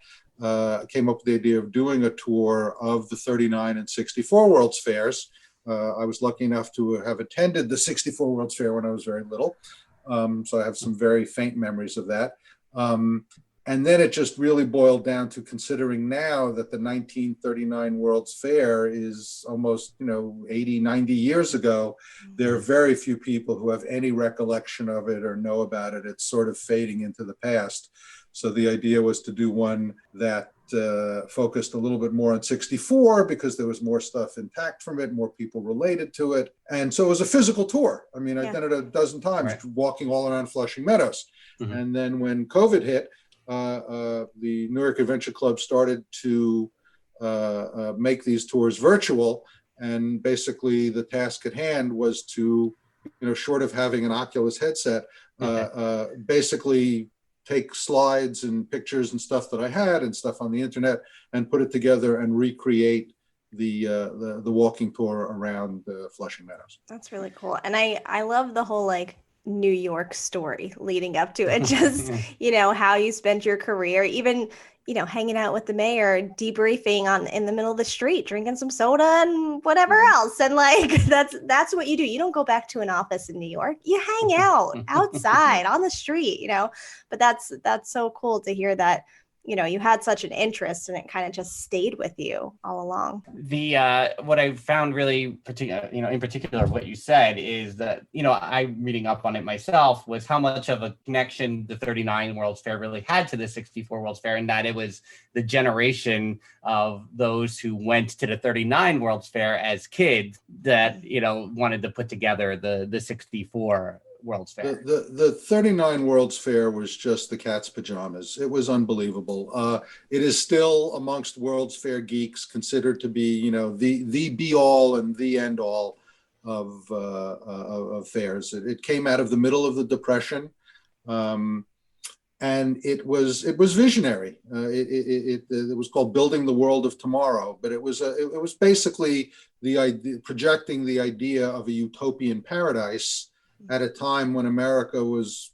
came up with the idea of doing a tour of the 39 and 64 World's Fairs. I was lucky enough to have attended the 64 World's Fair when I was very little. So I have some very faint memories of that. And then it just really boiled down to considering now that the 1939 World's Fair is almost, 80, 90 years ago. There are very few people who have any recollection of it or know about it. It's sort of fading into the past. So the idea was to do one that focused a little bit more on 64 because there was more stuff intact from it, more people related to it. And so it was a physical tour. I mean, I've done it a dozen times, walking all around Flushing Meadows. And then when COVID hit, the New York Adventure Club started to make these tours virtual. And basically the task at hand was to, short of having an Oculus headset, basically take slides and pictures and stuff that I had and stuff on the internet and put it together and recreate the walking tour around Flushing Meadows.
That's really cool. And I love the whole New York story leading up to it. Just, how you spent your career, even, hanging out with the mayor, debriefing in the middle of the street, drinking some soda and whatever else. And that's what you do. You don't go back to an office in New York. You hang out outside on the street, but that's so cool to hear that, you had such an interest and it kind of just stayed with you all along.
What I found really in particular what you said is that, I'm reading up on it myself, was how much of a connection the 39 World's Fair really had to the 64 World's Fair, and that it was the generation of those who went to the 39 World's Fair as kids that, wanted to put together the 64 World's Fair.
The 39 World's Fair was just the cat's pajamas. It was unbelievable. It is still amongst World's Fair geeks considered to be, the be all and the end all of fairs. It came out of the middle of the Depression, and it was visionary. It was called Building the World of Tomorrow, but it was basically the idea, projecting the idea of a utopian paradise at a time when America was,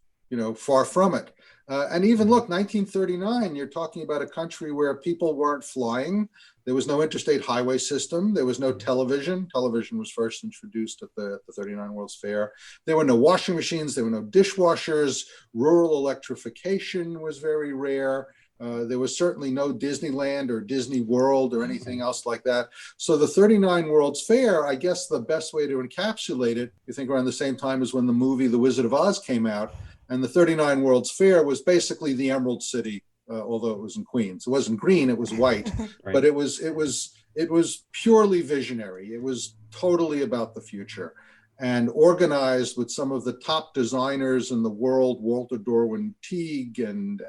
far from it. And even look, 1939, you're talking about a country where people weren't flying. There was no interstate highway system. There was no television. Television was first introduced at the 39 World's Fair. There were no washing machines. There were no dishwashers. Rural electrification was very rare. There was certainly no Disneyland or Disney World or anything else like that. So the 39 World's Fair, I guess the best way to encapsulate it, you think around the same time as when the movie The Wizard of Oz came out, and the 39 World's Fair was basically the Emerald City, although it was in Queens. It wasn't green, it was white, but it was purely visionary. It was totally about the future and organized with some of the top designers in the world, Walter Dorwin Teague and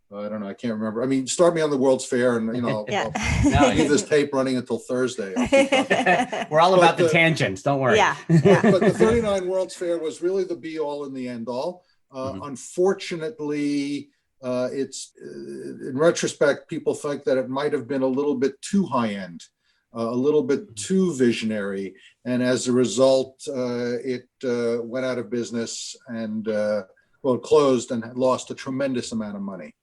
I don't know, I can't remember. I mean, start me on the World's Fair and, I'll leave this tape running until Thursday.
We're all about the tangents, don't worry.
But the 39 World's Fair was really the be all and the end all. Unfortunately, it's in retrospect, people think that it might have been a little bit too high end, a little bit too visionary. And as a result, it went out of business and closed and had lost a tremendous amount of money.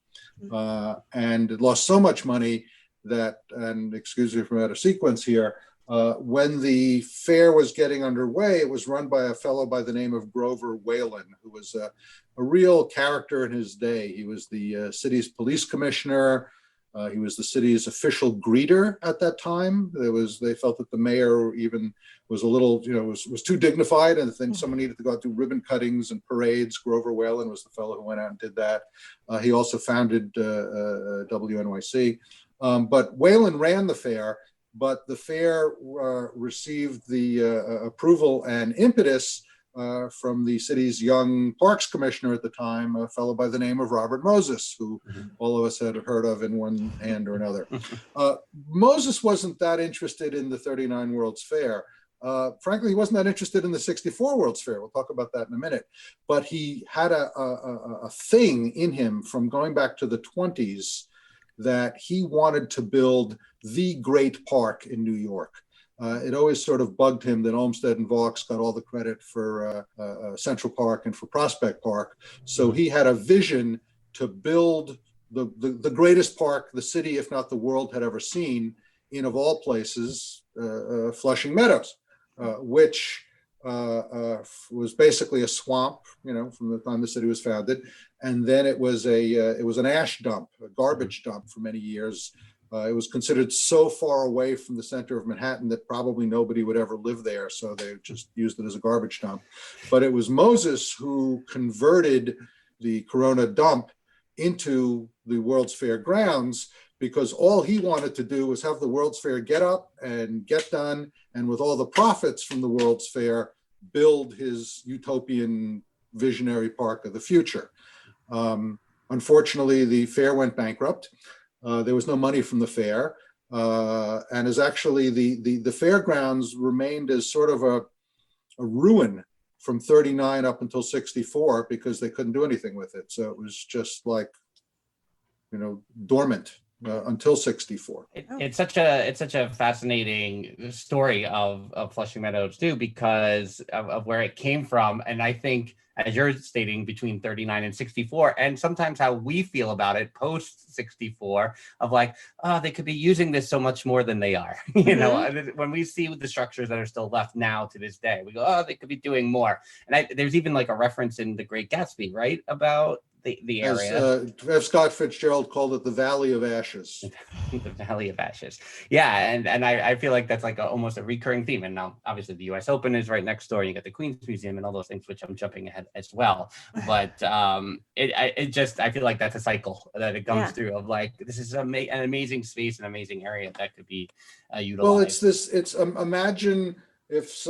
And it lost so much money that, and excuse me from out of sequence here, when the fair was getting underway, it was run by a fellow by the name of Grover Whalen, who was a real character in his day. He was the city's police commissioner. He was the city's official greeter at that time. They felt that the mayor even was a little, was too dignified, and then someone needed to go out to ribbon cuttings and parades. Grover Whalen was the fellow who went out and did that. He also founded WNYC. But Whalen ran the fair, but the fair received the approval and impetus from the city's young parks commissioner at the time, a fellow by the name of Robert Moses, who all of us had heard of in one hand or another. Moses wasn't that interested in the 39 World's Fair. Frankly, he wasn't that interested in the 64 World's Fair. We'll talk about that in a minute. But he had a thing in him from going back to the 20s that he wanted to build the great park in New York. It always sort of bugged him that Olmsted and Vaux got all the credit for Central Park and for Prospect Park. So he had a vision to build the greatest park the city, if not the world, had ever seen in, of all places, Flushing Meadows, which was basically a swamp, from the time the city was founded. And then it was an ash dump, a garbage dump for many years. It was considered so far away from the center of Manhattan that probably nobody would ever live there. So they just used it as a garbage dump. But it was Moses who converted the Corona dump into the World's Fair grounds, because all he wanted to do was have the World's Fair get up and get done. And with all the profits from the World's Fair, build his utopian visionary park of the future. Unfortunately, the fair went bankrupt. There was no money from the fair, and as actually the fairgrounds remained as sort of a ruin from 39 up until 64 because they couldn't do anything with it. So it was just like, dormant until 64.
It's such a fascinating story of Flushing Meadows too, because of where it came from, and I think, as you're stating, between 39 and 64, and sometimes how we feel about it post 64, of like, oh, they could be using this so much more than they are. When we see the structures that are still left now to this day, we go, oh, they could be doing more. And there's even like a reference in The Great Gatsby, right, about the area.
As Scott Fitzgerald called it, the Valley of Ashes.
The Valley of Ashes. Yeah, and I feel like that's like almost a recurring theme. And now, obviously, the U.S. Open is right next door. You got the Queen's Museum and all those things, which I'm jumping ahead as well. But I feel like that's a cycle that it comes through of like, this is an amazing space, an amazing area that could be utilized.
Well, imagine if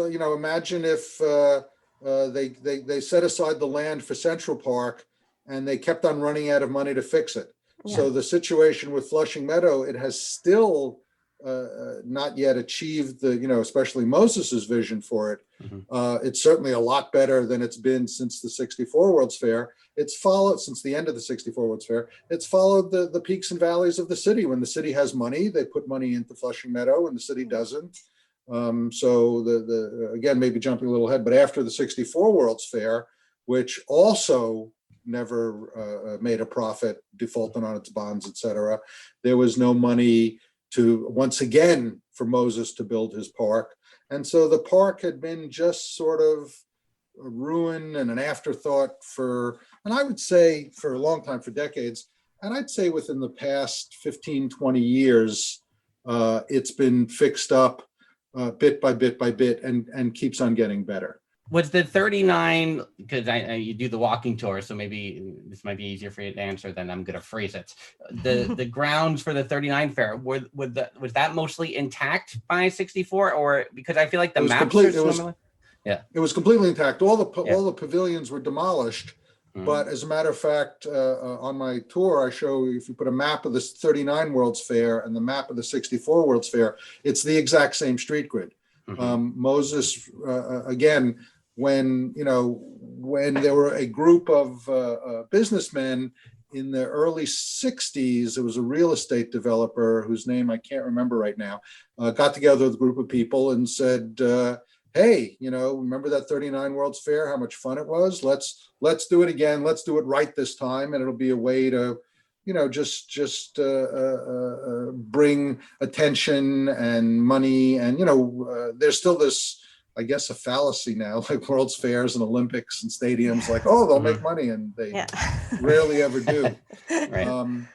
they set aside the land for Central Park, and they kept on running out of money to fix it. Yeah. So the situation with Flushing Meadow, it has still not yet achieved especially Moses's vision for it. Mm-hmm. It's certainly a lot better than it's been since the 64 World's Fair. It's followed since the end of the 64 World's Fair. It's followed the peaks and valleys of the city. When the city has money, they put money into Flushing Meadow, and the city doesn't. So again, maybe jumping a little ahead, but after the 64 World's Fair, which also never made a profit, defaulted on its bonds, etc. There was no money once again for Moses to build his park. And so the park had been just sort of a ruin and an afterthought and I would say for a long time, for decades, and I'd say within the past 15, 20 years, it's been fixed up bit by bit by bit and keeps on getting better.
Was the 39, because you do the walking tour, so maybe this might be easier for you to answer than I'm going to phrase it. The grounds for the 39 fair, was that mostly intact by 64, or because I feel like the maps are similar?
It was completely intact. All the pavilions were demolished, but as a matter of fact, on my tour, I show, if you put a map of the 39 World's Fair and the map of the 64 World's Fair, it's the exact same street grid. Mm-hmm. Moses, again, when there were a group of businessmen in the early 60s, there was a real estate developer whose name I can't remember right now, got together with a group of people and said, hey, remember that 39 World's Fair, how much fun it was? Let's do it again. Let's do it right this time. And it'll be a way to, just bring attention and money. And, there's still this, I guess, a fallacy now, like World's Fairs and Olympics and stadiums, like, oh, they'll make money, and they rarely ever do. Right.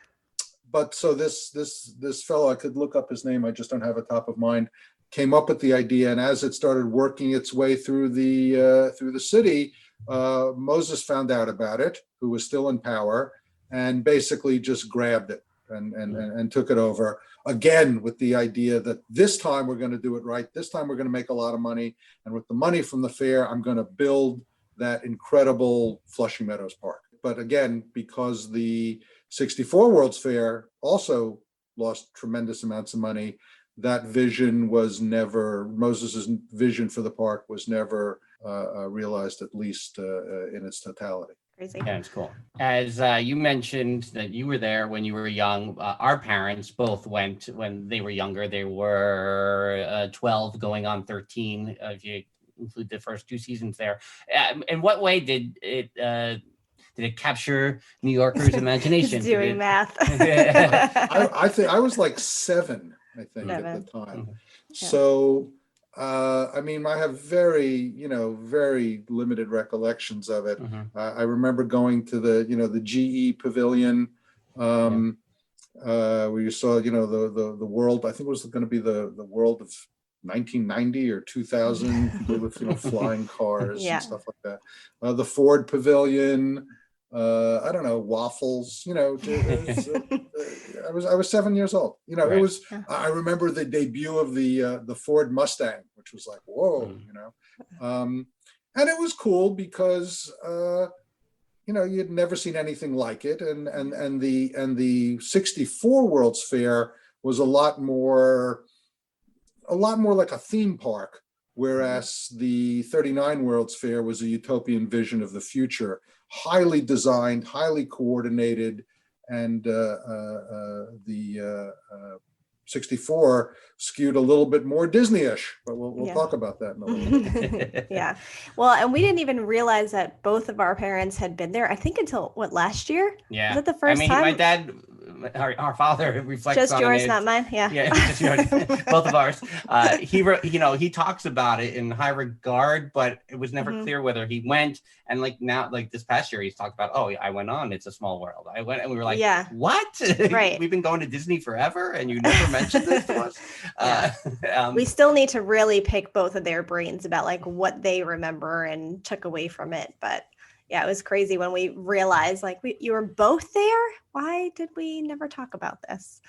But so this fellow, I could look up his name, I just don't have it top of mind, came up with the idea, and as it started working its way through the city, Moses found out about it, who was still in power, and basically just grabbed it and took it over again with the idea that this time we're going to do it right. This time we're going to make a lot of money. And with the money from the fair, I'm going to build that incredible Flushing Meadows Park. But again, because the 64 World's Fair also lost tremendous amounts of money, that vision was never, Moses's vision for the park was never realized, at least in its totality.
Crazy.
Yeah, it's cool. As you mentioned that you were there when you were young, our parents both went when they were younger. They were 12 going on 13, if you include the first 2 seasons there. In what way did it capture New Yorkers' imagination?
He's doing math.
I think I was like 7, I think, at the time.
Mm-hmm.
So, I mean, I have very limited recollections of it.
Mm-hmm.
I remember going to the GE Pavilion, where you saw, the world. I think it was going to be the world of 1990 or 2000, with flying cars and stuff like that. The Ford Pavilion. I don't know, waffles. I was 7 years old.
Right.
It was. I remember the debut of the Ford Mustang, which was like, whoa, and it was cool because you'd never seen anything like it, and the 64 World's Fair was a lot more like a theme park, whereas the 39 World's Fair was a utopian vision of the future, highly designed, highly coordinated, and the 64 skewed a little bit more Disney-ish, but we'll talk about that in a little bit.
Yeah. Well, and we didn't even realize that both of our parents had been there, I think, until last year?
Yeah.
Was that the first time?
My dad, our father reflects
just
on
yours,
it.
not mine. Yeah.
Yeah, just yours. Both of ours. He talks about it in high regard, but it was never clear whether he went. And now, this past year, he's talked about, I went on It's a Small World. I went, and we were like, what?
Right.
We've been going to Disney forever, and you never mentioned this to us.
We still need to really pick both of their brains about what they remember and took away from it. But yeah, it was crazy when we realized you were both there. Why did we never talk about this?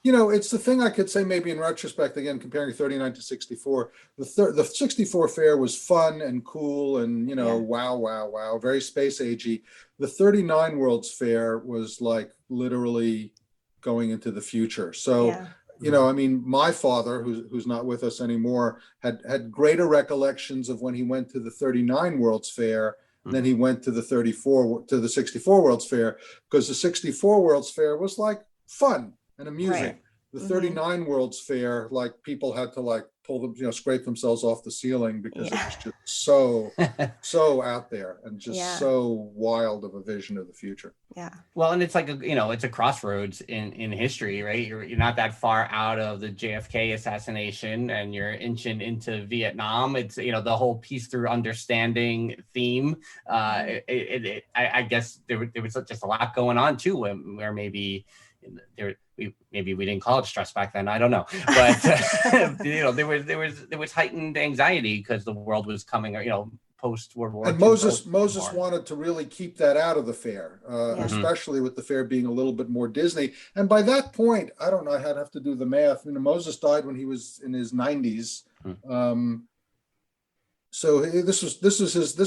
It's the thing I could say maybe in retrospect, again, comparing 39 to 64. The 64 fair was fun and cool and, wow, very space agey. The 39 World's Fair was literally going into the future. So, my father, who's not with us anymore, had greater recollections of when he went to the 39 World's Fair than he went to the 64 World's Fair, because the 64 World's Fair was fun and amusing.
Right.
The 39 World's Fair, people had to pull them, scrape themselves off the ceiling because it was just so out there and just so wild of a vision of the future.
Yeah.
Well, and it's it's a crossroads in history, right? You're not that far out of the JFK assassination, and you're inching into Vietnam. It's the whole peace through understanding theme. I guess there was just a lot going on too, where maybe we didn't call it stress back then. I don't know, but there was heightened anxiety because the world was coming, post World War II.
And Moses wanted to really keep that out of the fair, especially with the fair being a little bit more Disney. And by that point, I don't know, I'd have to do the math. Moses died when he was in his 90s. So this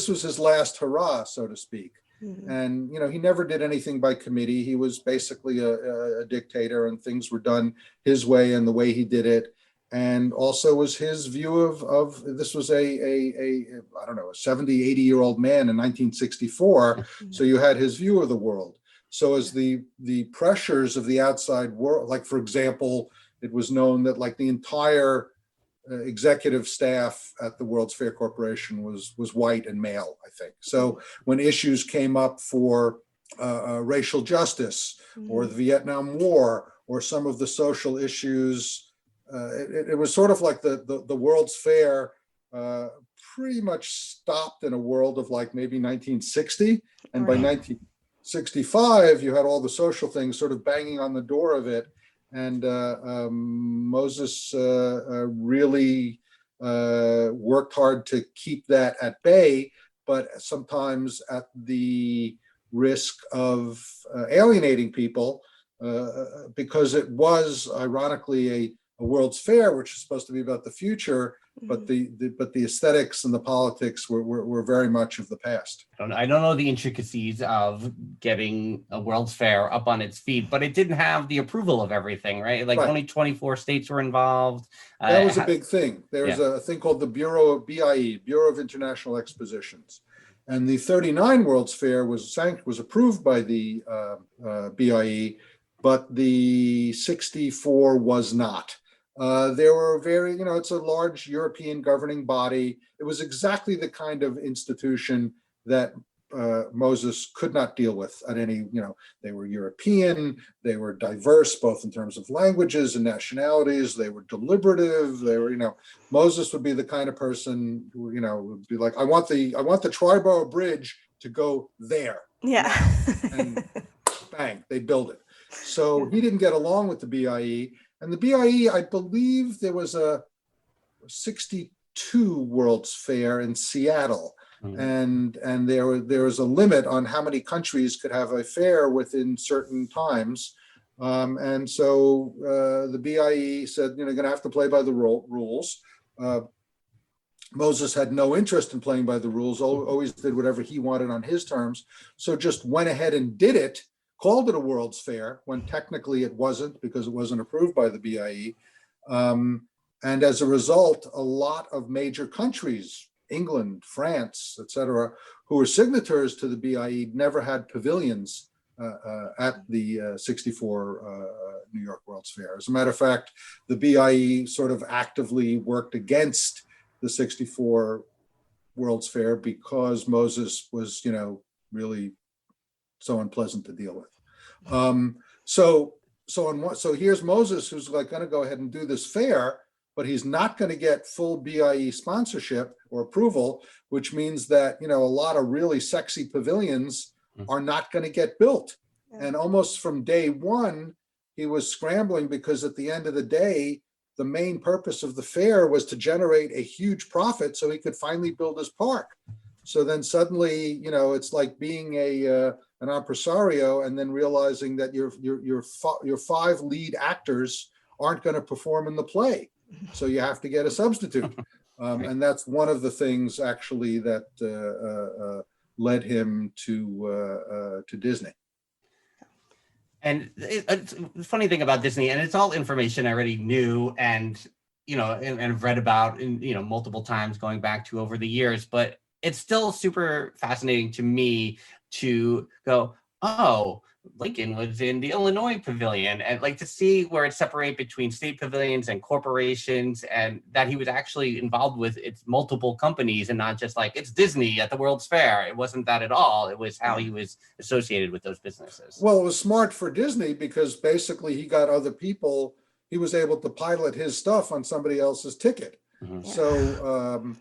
was his last hurrah, so to speak. And he never did anything by committee. He was basically a dictator, and things were done his way and the way he did it. And also was his view of this was a 70, 80-year-old man in 1964. So you had his view of the world. So as the pressures of the outside world, for example, it was known that the entire executive staff at the World's Fair Corporation was white and male, I think. So when issues came up for racial justice or the Vietnam War or some of the social issues, it was sort of like the World's Fair pretty much stopped in a world of maybe 1960. And by 1965, you had all the social things sort of banging on the door of it. And Moses really worked hard to keep that at bay, but sometimes at the risk of alienating people because it was ironically a World's Fair, which is supposed to be about the future, but the aesthetics and the politics were very much of the past.
I don't know the intricacies of getting a World's Fair up on its feet, but it didn't have the approval of everything, right? Like only 24 states were involved.
That was a big thing. There was a thing called the Bureau of International Expositions. And the 39 World's Fair was approved by the BIE, but the 64 was not. There were it's a large European governing body. It was exactly the kind of institution that Moses could not deal with at any, they were European, they were diverse, both in terms of languages and nationalities, they were deliberative, they were, Moses would be the kind of person who, would be like, I want the Triborough Bridge to go there.
Yeah.
And bang, they build it. So he didn't get along with the BIE. And the BIE, I believe there was a 62 World's Fair in Seattle. And there was a limit on how many countries could have a fair within certain times. And so the BIE said, you're going to have to play by the rules. Moses had no interest in playing by the rules, always did whatever he wanted on his terms. So just went ahead and did it, called it a World's Fair, when technically it wasn't, because it wasn't approved by the BIE. And as a result, a lot of major countries, England, France, etc., who were signatories to the BIE, never had pavilions at the 64 New York World's Fair. As a matter of fact, the BIE sort of actively worked against the 64 World's Fair because Moses was, really so unpleasant to deal with. So here's Moses, who's like going to go ahead and do this fair, but he's not going to get full BIE sponsorship or approval, which means that, a lot of really sexy pavilions are not going to get built. And almost from day one, he was scrambling because at the end of the day, the main purpose of the fair was to generate a huge profit so he could finally build his park. So then suddenly, it's like being an impresario and then realizing that your 5 lead actors aren't going to perform in the play. So you have to get a substitute. And that's one of the things actually that led him to Disney.
And it's the funny thing about Disney, and it's all information I already knew and have read about multiple times going back to over the years, but it's still super fascinating to me to go, oh, Lincoln was in the Illinois pavilion, and like to see where it's separate between state pavilions and corporations, and that he was actually involved with its multiple companies and not just like it's Disney at the World's Fair. It wasn't that at all. It was how he was associated with those businesses.
Well, it was smart for Disney because basically he got other people, he was able to pilot his stuff on somebody else's ticket. So,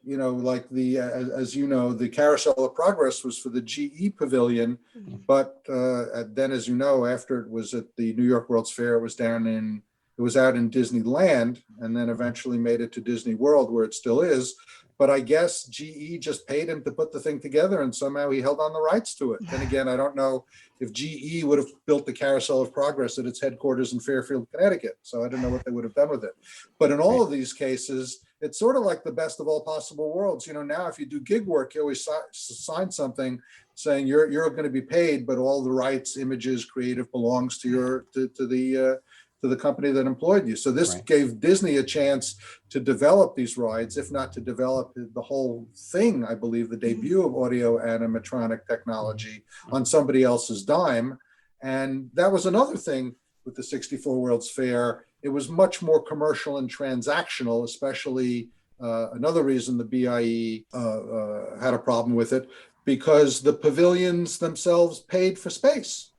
like the Carousel of Progress was for the GE Pavilion, but then, as you know, after it was at the New York World's Fair, it was out in Disneyland, and then eventually made it to Disney World, where it still is. But I guess GE just paid him to put the thing together, and somehow he held on the rights to it. And again, I don't know if GE would have built the Carousel of Progress at its headquarters in Fairfield, Connecticut. So I don't know what they would have done with it. But in all of these cases, it's sort of like the best of all possible worlds. Now, if you do gig work, you always sign something saying you're going to be paid, but all the rights, images, creative belongs to the company that employed you. So this gave Disney a chance to develop these rides, if not to develop the whole thing. I believe the debut of audio animatronic technology on somebody else's dime. And that was another thing with the 64 World's Fair. It was much more commercial and transactional, especially another reason the BIE had a problem with it, because the pavilions themselves paid for space.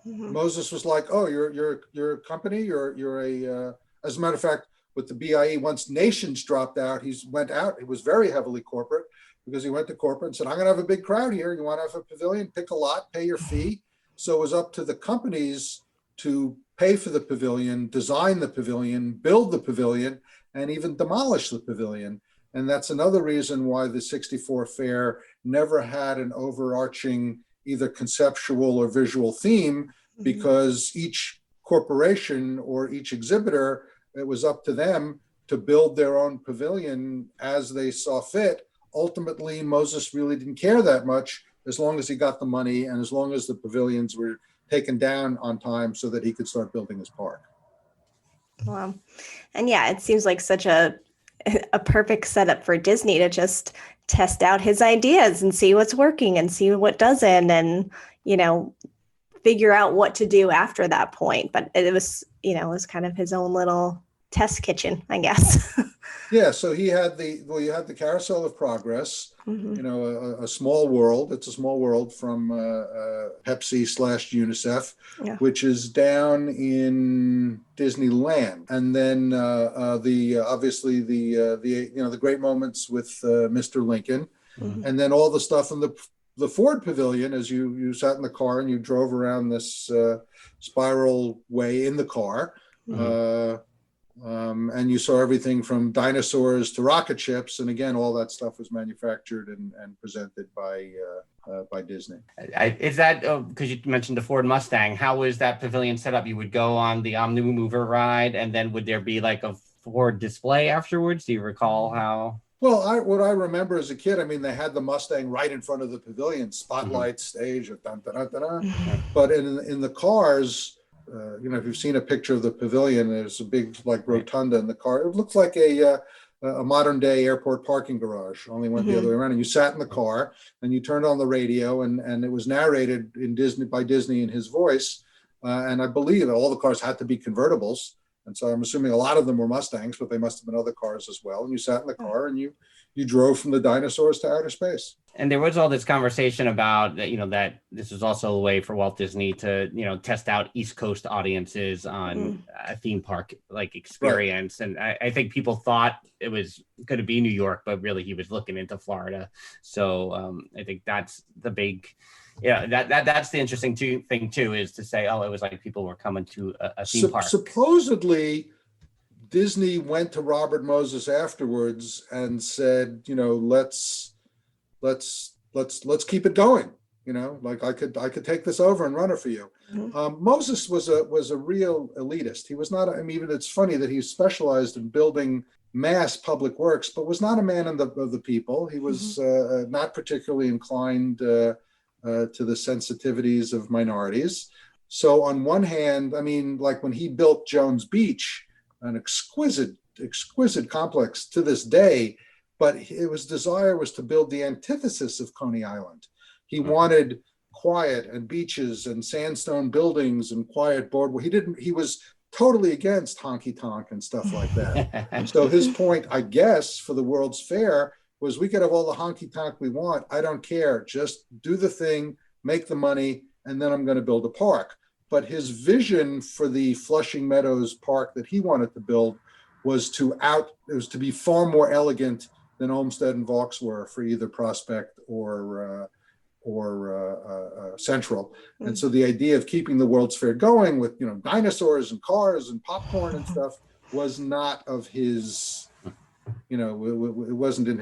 Moses was like, "Oh, you're a company. You're a." As a matter of fact, with the BIE, once Nations dropped out, he went out. It was very heavily corporate because he went to corporate and said, "I'm going to have a big crowd here. You want to have a pavilion? Pick a lot, pay your fee." So it was up to the companies to pay for the pavilion, design the pavilion, build the pavilion, and even demolish the pavilion. And that's another reason why the 64 Fair never had an overarching either conceptual or visual theme, because each corporation or each exhibitor, it was up to them to build their own pavilion as they saw fit. Ultimately, Moses really didn't care that much as long as he got the money and as long as the pavilions were taken down on time so that he could start building his park.
Wow. And yeah, it seems like such a perfect setup for Disney to just test out his ideas and see what's working and see what doesn't, and, you know, figure out what to do after that point. But it was, you know, it was kind of his own little test kitchen, I guess.
Yeah, so you had the Carousel of Progress, you know, a small world. It's a small world from Pepsi/UNICEF, which is down in Disneyland, and then obviously the great moments with Mr. Lincoln, and then all the stuff in the Ford Pavilion as you sat in the car and you drove around this spiral way in the car. And you saw everything from dinosaurs to rocket ships, and again, all that stuff was manufactured and presented by Disney.
Is that because you mentioned the Ford Mustang? How is that pavilion set up? You would go on the Omnimover ride, and then would there be like a Ford display afterwards? Do you recall how?
Well, what I remember as a kid, I mean, they had the Mustang right in front of the pavilion, spotlight stage, but in the cars. You know, if you've seen a picture of the pavilion, there's a big like rotunda in the car. It looks like a modern day airport parking garage, only went the other way around. And you sat in the car and you turned on the radio, and it was narrated by Disney in his voice. And I believe all the cars had to be convertibles. And so I'm assuming a lot of them were Mustangs, but they must have been other cars as well. And you sat in the car and you drove from the dinosaurs to outer space.
And there was all this conversation about, you know, that this was also a way for Walt Disney to, you know, test out East Coast audiences on a theme park like experience. Right. And I think people thought it was going to be New York, but really he was looking into Florida. So I think that's the big, that's the interesting thing too, is to say, oh, it was like people were coming to a theme park.
Supposedly, Disney went to Robert Moses afterwards and said, you know, let's keep it going. You know, like I could take this over and run it for you. Moses was a real elitist. He was not. I mean, even it's funny that he specialized in building mass public works, but was not a man of the people. He was not particularly inclined to the sensitivities of minorities. So on one hand, I mean, like when he built Jones Beach, an exquisite complex to this day, but his desire was to build the antithesis of Coney Island. He wanted quiet and beaches and sandstone buildings and quiet boardwalk. He was totally against honky tonk and stuff like that. And so his point, I guess, for the World's Fair was we could have all the honky tonk we want. I don't care. Just do the thing, make the money, and then I'm going to build a park. But his vision for the Flushing Meadows park that he wanted to build was to be far more elegant than Olmsted and Vaux were for either Prospect or Central. And so the idea of keeping the World's Fair going with, you know, dinosaurs and cars and popcorn and stuff was not of his, you know, it wasn't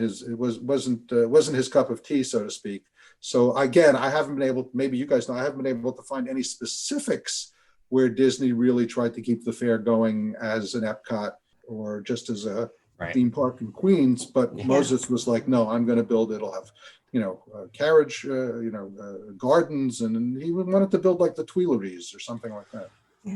his cup of tea, so to speak. So again, I haven't been able, maybe you guys know, I haven't been able to find any specifics where Disney really tried to keep the fair going as an Epcot or just as a theme park in Queens. But Moses was like, no, I'm going to build it. It'll have, you know, carriage, gardens, and he wanted to build like the Tuileries or something like that.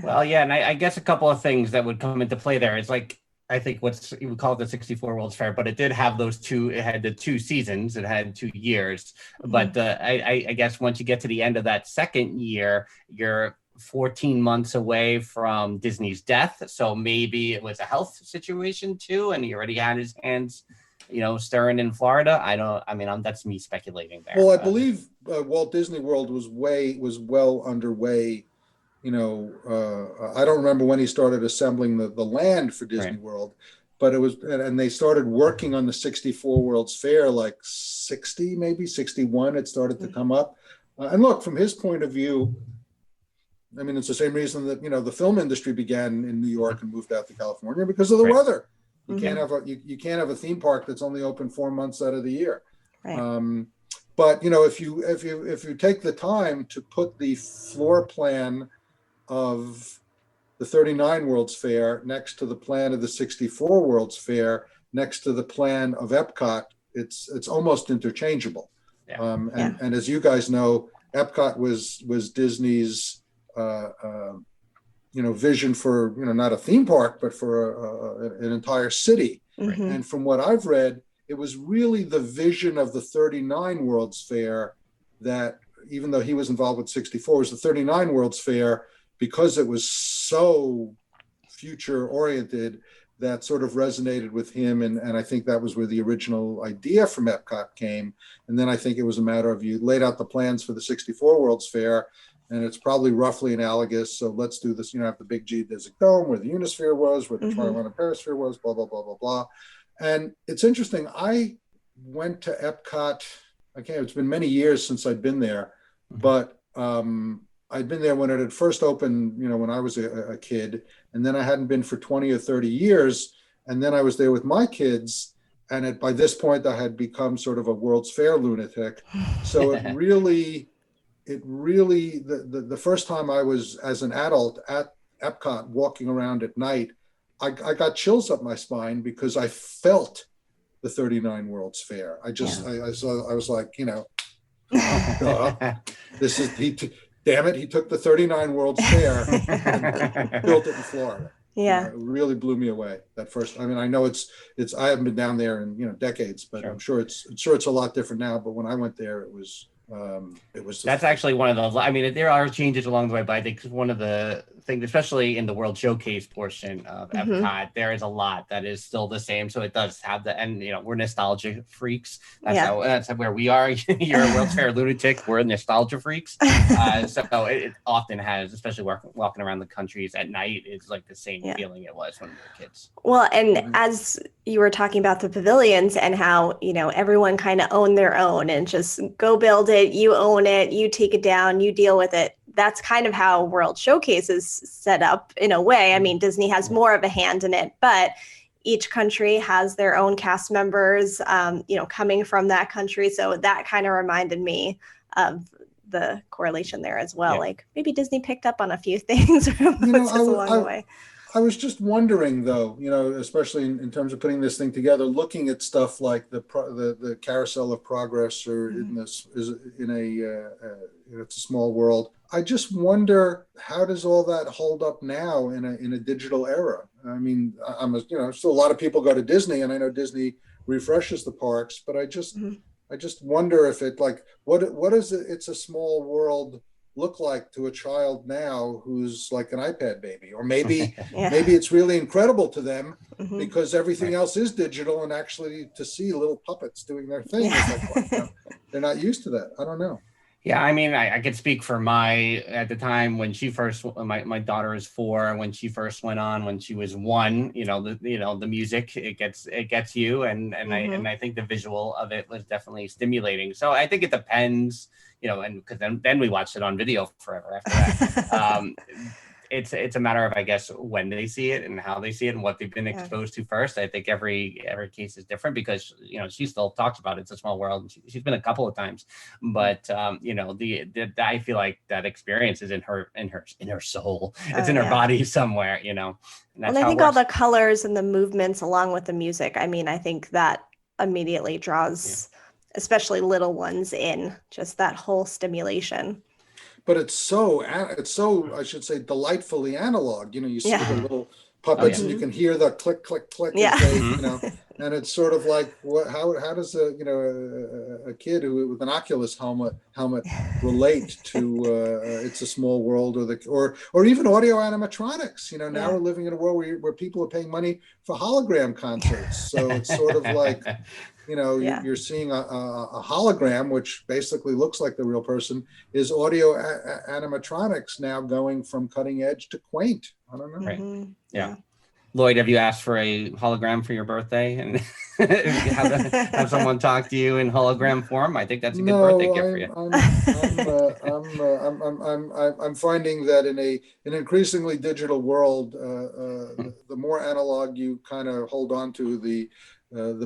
Well, yeah, and I guess a couple of things that would come into play there is like, I think you would call it the 64 World's Fair, but it did have it had the 2 seasons, it had 2 years. But I guess once you get to the end of that second year, you're 14 months away from Disney's death. So maybe it was a health situation too, and he already had his hands, you know, stirring in Florida. That's me speculating there.
Well, I believe Walt Disney World was well underway. You know, I don't remember when he started assembling the land for Disney World, but it was, and they started working on the 64 World's Fair, like 60, maybe 61, it started to come up. And look, from his point of view, I mean, it's the same reason that, you know, the film industry began in New York and moved out to California because of the weather. You can't have you can't have a theme park that's only open 4 months out of the year. But, you know, if you take the time to put the floor plan of the 39 World's Fair next to the plan of the 64 World's Fair next to the plan of Epcot, it's almost interchangeable.
Yeah.
And as you guys know, Epcot was Disney's vision for not a theme park, but for an entire city.
Mm-hmm.
And from what I've read, it was really the vision of the 39 World's Fair that, even though he was involved with 64, was the 39 World's Fair, because it was so future oriented, that sort of resonated with him. And I think that was where the original idea from Epcot came. And then I think it was a matter of, you laid out the plans for the 64 World's Fair, and it's probably roughly analogous. So let's do this, have the big geodesic dome where the Unisphere was, where the Trianon and Perisphere was, blah, blah, blah, blah, blah. And it's interesting. I went to Epcot, it's been many years since I'd been there, but I'd been there when it had first opened, when I was a kid, and then I hadn't been for 20 or 30 years. And then I was there with my kids. And by this point, I had become sort of a World's Fair lunatic. So it really, the first time I was as an adult at Epcot walking around at night, I got chills up my spine because I felt the 39 World's Fair. I was like, this is, damn it, he took the 39 World's Fair and built it in Florida.
Yeah.
It really blew me away that first. I mean, I know it's I haven't been down there in decades, but I'm sure it's a lot different now. But when I went there, it was that's
actually one of the, I mean, there are changes along the way, but I think one of the things, especially in the World Showcase portion of Epcot, there is a lot that is still the same. So it does have the, and we're nostalgia freaks. That's where we are. You're a World's Fair lunatic. We're nostalgia freaks. So it often has, especially walking around the countries at night, it's like the same feeling it was when we were kids.
Well, and as you were talking about the pavilions and how, everyone kind of owned their own and just go build it, you own it, you take it down, you deal with it. That's kind of how World Showcase is set up in a way. I mean, Disney has more of a hand in it, but each country has their own cast members, coming from that country. So that kind of reminded me of the correlation there as well. Yeah. Like maybe Disney picked up on a few things along the way.
I was just wondering, though, especially in terms of putting this thing together, looking at stuff like the Carousel of Progress, or it's a Small World. I just wonder, how does all that hold up now in a digital era? I mean, still a lot of people go to Disney, and I know Disney refreshes the parks, but I just wonder if it, like, what is it? It's a Small World look like to a child now who's like an iPad baby, or maybe maybe it's really incredible to them because everything else is digital, and actually to see little puppets doing their thing, they're not used to that. I don't know.
Yeah, I mean, I could speak for at the time when she first, my daughter is 4, when she first went on, when she was 1, the music, it gets you, and I think the visual of it was definitely stimulating. So I think it depends, and because then we watched it on video forever after that. It's a matter of, I guess, when they see it and how they see it and what they've been exposed to first. I think every case is different because, she still talks about It's a Small World. And she's been a couple of times, but I feel like that experience is in her soul. It's in her body somewhere, And
I think all the colors and the movements along with the music. I mean, I think that immediately draws, especially little ones in, just that whole stimulation.
But it's so I should say delightfully analog. You see the little puppets, and you can hear the click, click, click.
Yeah.
As they, and it's sort of like, how does a kid with an Oculus helmet relate to It's a Small World, or even audio animatronics? Now we're living in a world where people are paying money for hologram concerts. So it's sort of like, you're seeing a hologram, which basically looks like the real person, is audio animatronics now going from cutting edge to quaint. I don't know.
Right. Yeah. Lloyd, have you asked for a hologram for your birthday and have someone talk to you in hologram form? I think that's a good birthday gift for
you. I'm finding that in an increasingly digital world, the more analog you kind of hold on to, the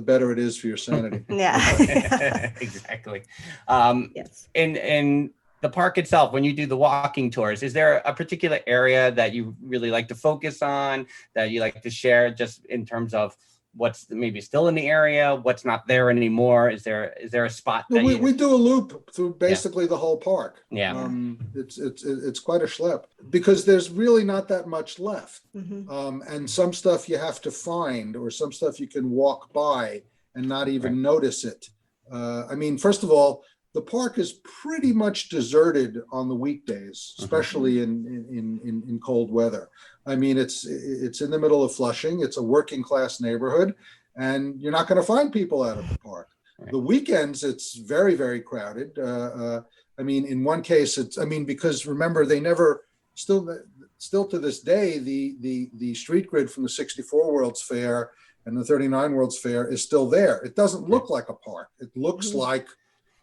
better it is for your sanity.
Yeah.
Exactly.
Yes.
And the park itself, when you do the walking tours, is there a particular area that you really like to focus on, that you like to share, just in terms of what's maybe still in the area, what's not there anymore? Is there a spot that
we do a loop through basically the whole park.
Yeah.
It's quite a schlep because there's really not that much left. And some stuff you have to find, or some stuff you can walk by and not even notice it. I mean, first of all, the park is pretty much deserted on the weekdays, especially in cold weather. I mean, it's in the middle of Flushing. It's a working class neighborhood, and you're not going to find people out of the park. The weekends, it's very, very crowded. I mean, in one case, because remember, they never, still to this day, the street grid from the 64 World's Fair and the 39 World's Fair is still there. It doesn't look like a park. It looks like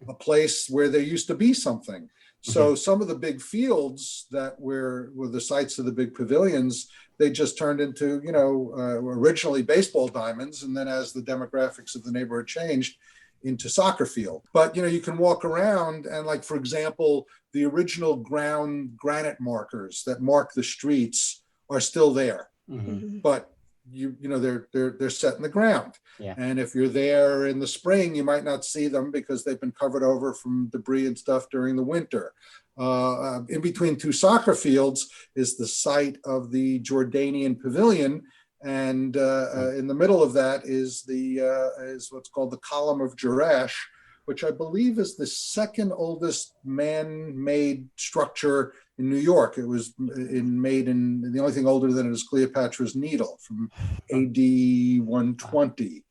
a place where there used to be something. So some of the big fields that were the sites of the big pavilions, they just turned into, originally baseball diamonds. And then as the demographics of the neighborhood changed, into soccer field. But, you can walk around and, like, for example, the original ground granite markers that mark the streets are still there. But they're set in the ground. And if you're there in the spring, you might not see them because they've been covered over from debris and stuff during the winter. In between two soccer fields is the site of the Jordanian Pavilion, and in the middle of that is is what's called the Column of Jerash, which I believe is the second oldest man-made structure in New York. It was made in, the only thing older than it is Cleopatra's Needle from AD 120.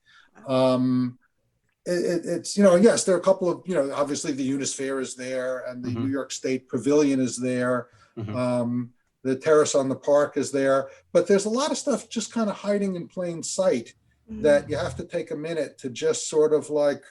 It's, yes, there are a couple of, obviously the Unisphere is there, and the New York State Pavilion is there. The terrace on the park is there, but there's a lot of stuff just kind of hiding in plain sight that you have to take a minute to just sort of like,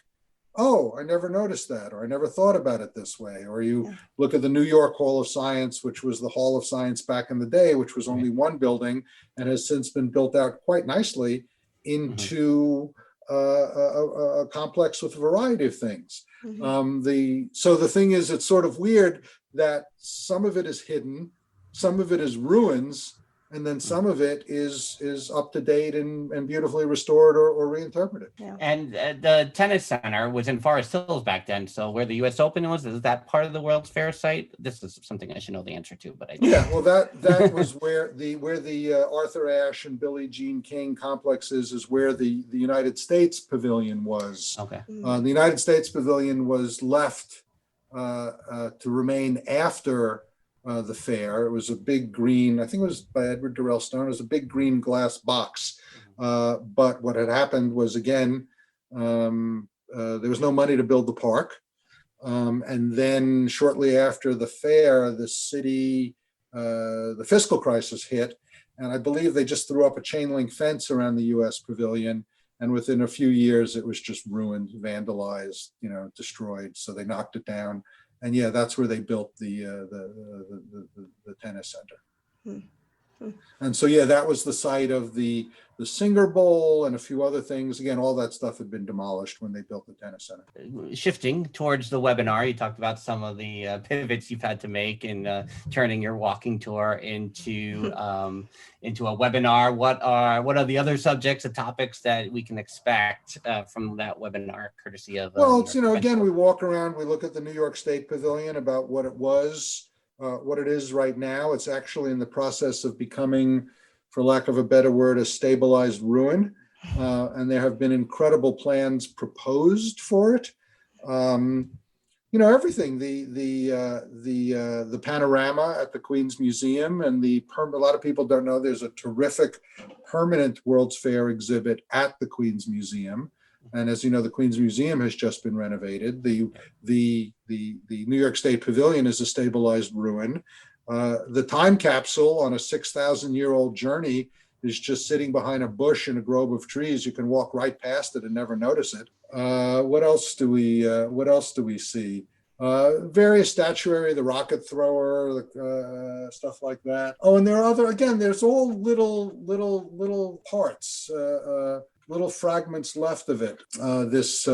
oh, I never noticed that, or I never thought about it this way. Or you look at the New York Hall of Science, which was the Hall of Science back in the day, which was only one building and has since been built out quite nicely into a complex with a variety of things. So the thing is, it's sort of weird that some of it is hidden, some of it is ruins, and then some of it is up to date and beautifully restored or reinterpreted.
And the tennis center was in Forest Hills back then. So where the U.S. Open was, is that part of the World's Fair site? This is something I should know the answer to, but I don't.
Yeah, well, that was where the Arthur Ashe and Billie Jean King complex is where the United States Pavilion was.
Okay.
The United States Pavilion was left to remain after the fair. It was a big green, I think it was by Edward Durrell Stone, it was a big green glass box. But what had happened was, again, there was no money to build the park. And then shortly after the fair, the city, the fiscal crisis hit. And I believe they just threw up a chain link fence around the US Pavilion. And within a few years, it was just ruined, vandalized, destroyed. So they knocked it down. And yeah, that's where they built the tennis center. And so, yeah, that was the site of the Singer Bowl and a few other things. Again, all that stuff had been demolished when they built the tennis center.
Shifting towards the webinar, you talked about some of the pivots you've had to make in turning your walking tour into a webinar. What are the other subjects and topics that we can expect from that webinar, courtesy of?
Well, it's, again, we walk around, we look at the New York State Pavilion, about what it was, what it is right now. It's actually in the process of becoming, for lack of a better word, a stabilized ruin. And there have been incredible plans proposed for it. Everything, the panorama at the Queen's Museum, and a lot of people don't know there's a terrific permanent World's Fair exhibit at the Queen's Museum. And as you know, the Queen's Museum has just been renovated. The New York State Pavilion is a stabilized ruin. The time capsule on a 6,000-year-old journey is just sitting behind a bush in a grove of trees. You can walk right past it and never notice it. What else do we see? Various statuary, the rocket thrower, stuff like that. Oh, and there are there's all little parts, little fragments left of it. This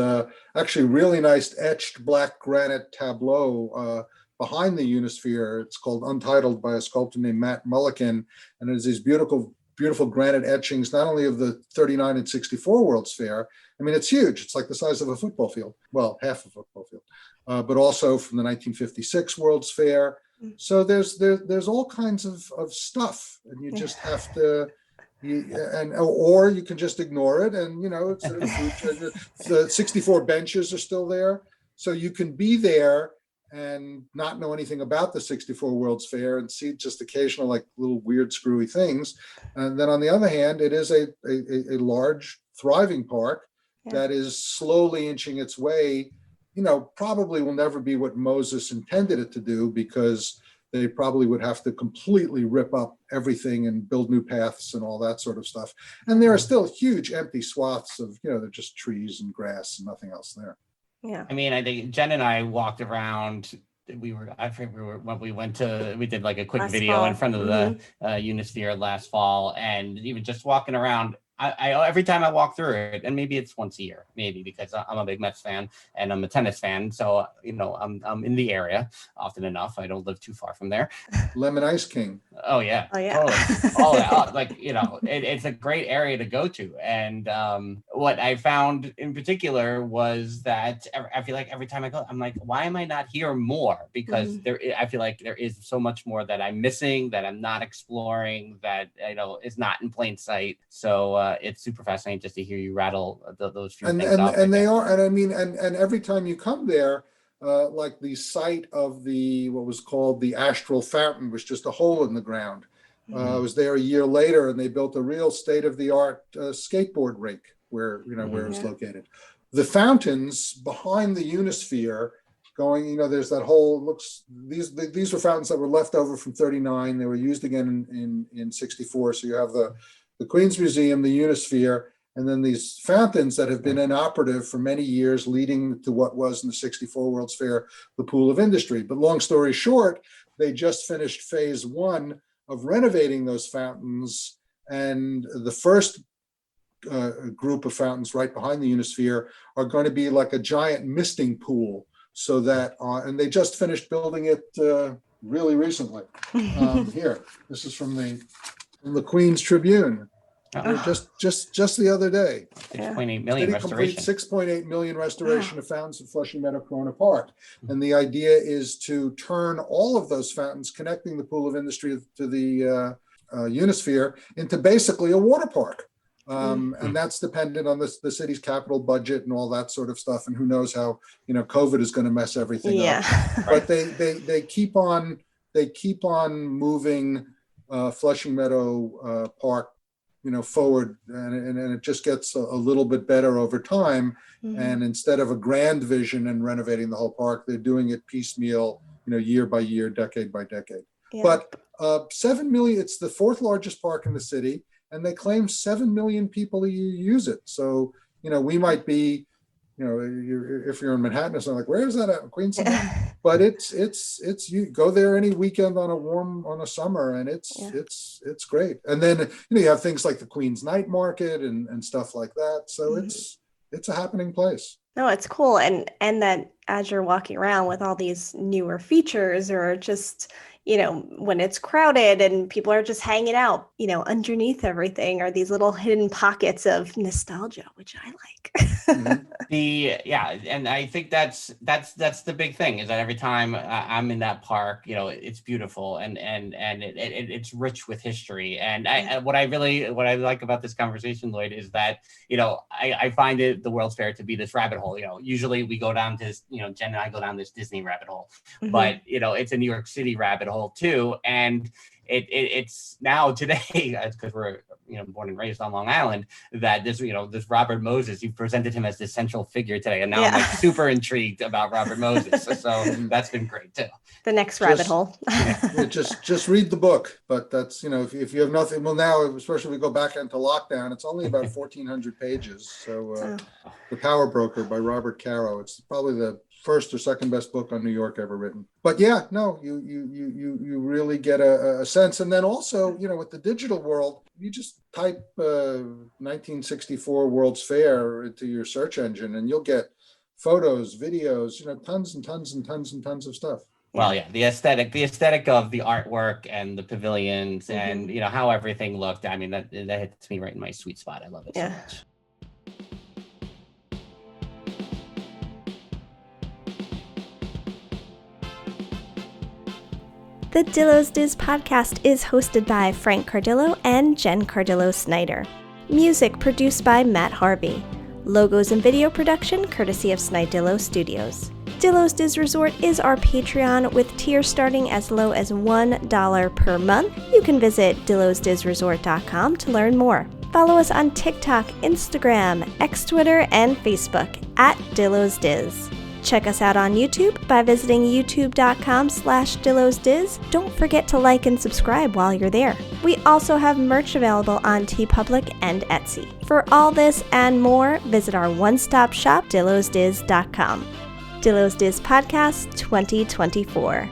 actually really nice etched black granite tableau behind the Unisphere. It's called Untitled by a sculptor named Matt Mulliken. And there's these beautiful granite etchings, not only of the 39 and 64 World's Fair. I mean, it's huge. It's like the size of a football field. Well, half a football field, but also from the 1956 World's Fair. So there's all kinds of stuff, and you just have to, or you can just ignore it, and it's the 64 benches are still there, so you can be there and not know anything about the 64 World's Fair and see just occasional like little weird screwy things. And then on the other hand, it is a large thriving park that is slowly inching its way. Probably will never be what Moses intended it to do, because they probably would have to completely rip up everything and build new paths and all that sort of stuff. And there are still huge empty swaths of, they're just trees and grass and nothing else there.
Yeah.
I mean, I think Jen and I walked around. We did like a quick
Last
video
fall.
in front of the Unisphere last fall, and even just walking around, I every time I walk through it, and maybe it's once a year, maybe because I'm a big Mets fan and I'm a tennis fan, so I'm in the area often enough. I don't live too far from there.
Lemon Ice King.
Oh yeah, totally. All that, it's a great area to go to. And what I found in particular was that I feel like every time I go, I'm like, why am I not here more? Because I feel like there is so much more that I'm missing, that I'm not exploring, that is not in plain sight. So it's super fascinating just to hear you rattle those few things off.
And they are, and I mean, and every time you come there, like the site of what was called the Astral Fountain was just a hole in the ground. I was there a year later, and they built a real state-of-the-art skateboard rink where it was located. The fountains behind the Unisphere going, there's that whole, these were fountains that were left over from 39. They were used again in 64. So you have the Queen's Museum, the Unisphere, and then these fountains that have been inoperative for many years, leading to what was in the 64 World's Fair, the Pool of Industry. But long story short, they just finished phase 1 of renovating those fountains. And the first group of fountains right behind the Unisphere are going to be like a giant misting pool. So that, and they just finished building it really recently. Here, this is from the Queen's Tribune. Just the other day.
6.8 million restoration.
6.8 million restoration of fountains at Flushing Meadow Corona Park. And the idea is to turn all of those fountains connecting the Pool of Industry to the Unisphere into basically a water park. And that's dependent on the city's capital budget and all that sort of stuff. And who knows how, COVID is going to mess everything up. But they keep on moving Flushing Meadow Park forward, and it just gets a little bit better over time. And instead of a grand vision and renovating the whole park, they're doing it piecemeal, year by year, decade by decade. But 7 million, it's the 4th largest park in the city, and they claim 7 million people use it. So, we might be, if you're in Manhattan or something, like, where is that at? Queens? But it's you go there any weekend on a summer, and it's great. And then you have things like the Queen's Night Market and stuff like that. So it's a happening place.
No, it's cool. And that as you're walking around with all these newer features, or just, when it's crowded and people are just hanging out, underneath everything are these little hidden pockets of nostalgia, which I like.
And I think that's the big thing, is that every time I'm in that park, it's beautiful and it's rich with history. And what I like about this conversation, Lloyd, is that I find the World's Fair to be this rabbit hole. Usually we go down this, Jen and I go down this Disney rabbit hole, but it's a New York City rabbit hole too. And it's now today, because we're born and raised on Long Island, that this Robert Moses, you presented him as this central figure today, and now I'm like super intrigued about Robert Moses. So that's been great too.
The next rabbit hole.
just read the book, but that's if you have nothing. Well, now especially if we go back into lockdown, it's only about 1,400 pages. So The Power Broker by Robert Caro. It's probably the first or second best book on New York ever written. But you really get a sense. And then also, with the digital world, you just type 1964 World's Fair into your search engine, and you'll get photos, videos, tons and tons and tons and tons of stuff.
Well, yeah, the aesthetic of the artwork and the pavilions and, you know, how everything looked. I mean, that hits me right in my sweet spot. I love it so much.
The Dillo's Diz podcast is hosted by Frank Cardillo and Jen Cardillo-Snyder. Music produced by Matt Harvey. Logos and video production courtesy of Snidillo Studios. Dillo's Diz Resort is our Patreon with tiers starting as low as $1 per month. You can visit dillosdizresort.com to learn more. Follow us on TikTok, Instagram, X Twitter, and Facebook at Dillo's Diz. Check us out on YouTube by visiting youtube.com/DillosDiz. Don't forget to like and subscribe while you're there. We also have merch available on TeePublic and Etsy. For all this and more, visit our one-stop shop, dillosdiz.com. Dillo's Diz Podcast 2024.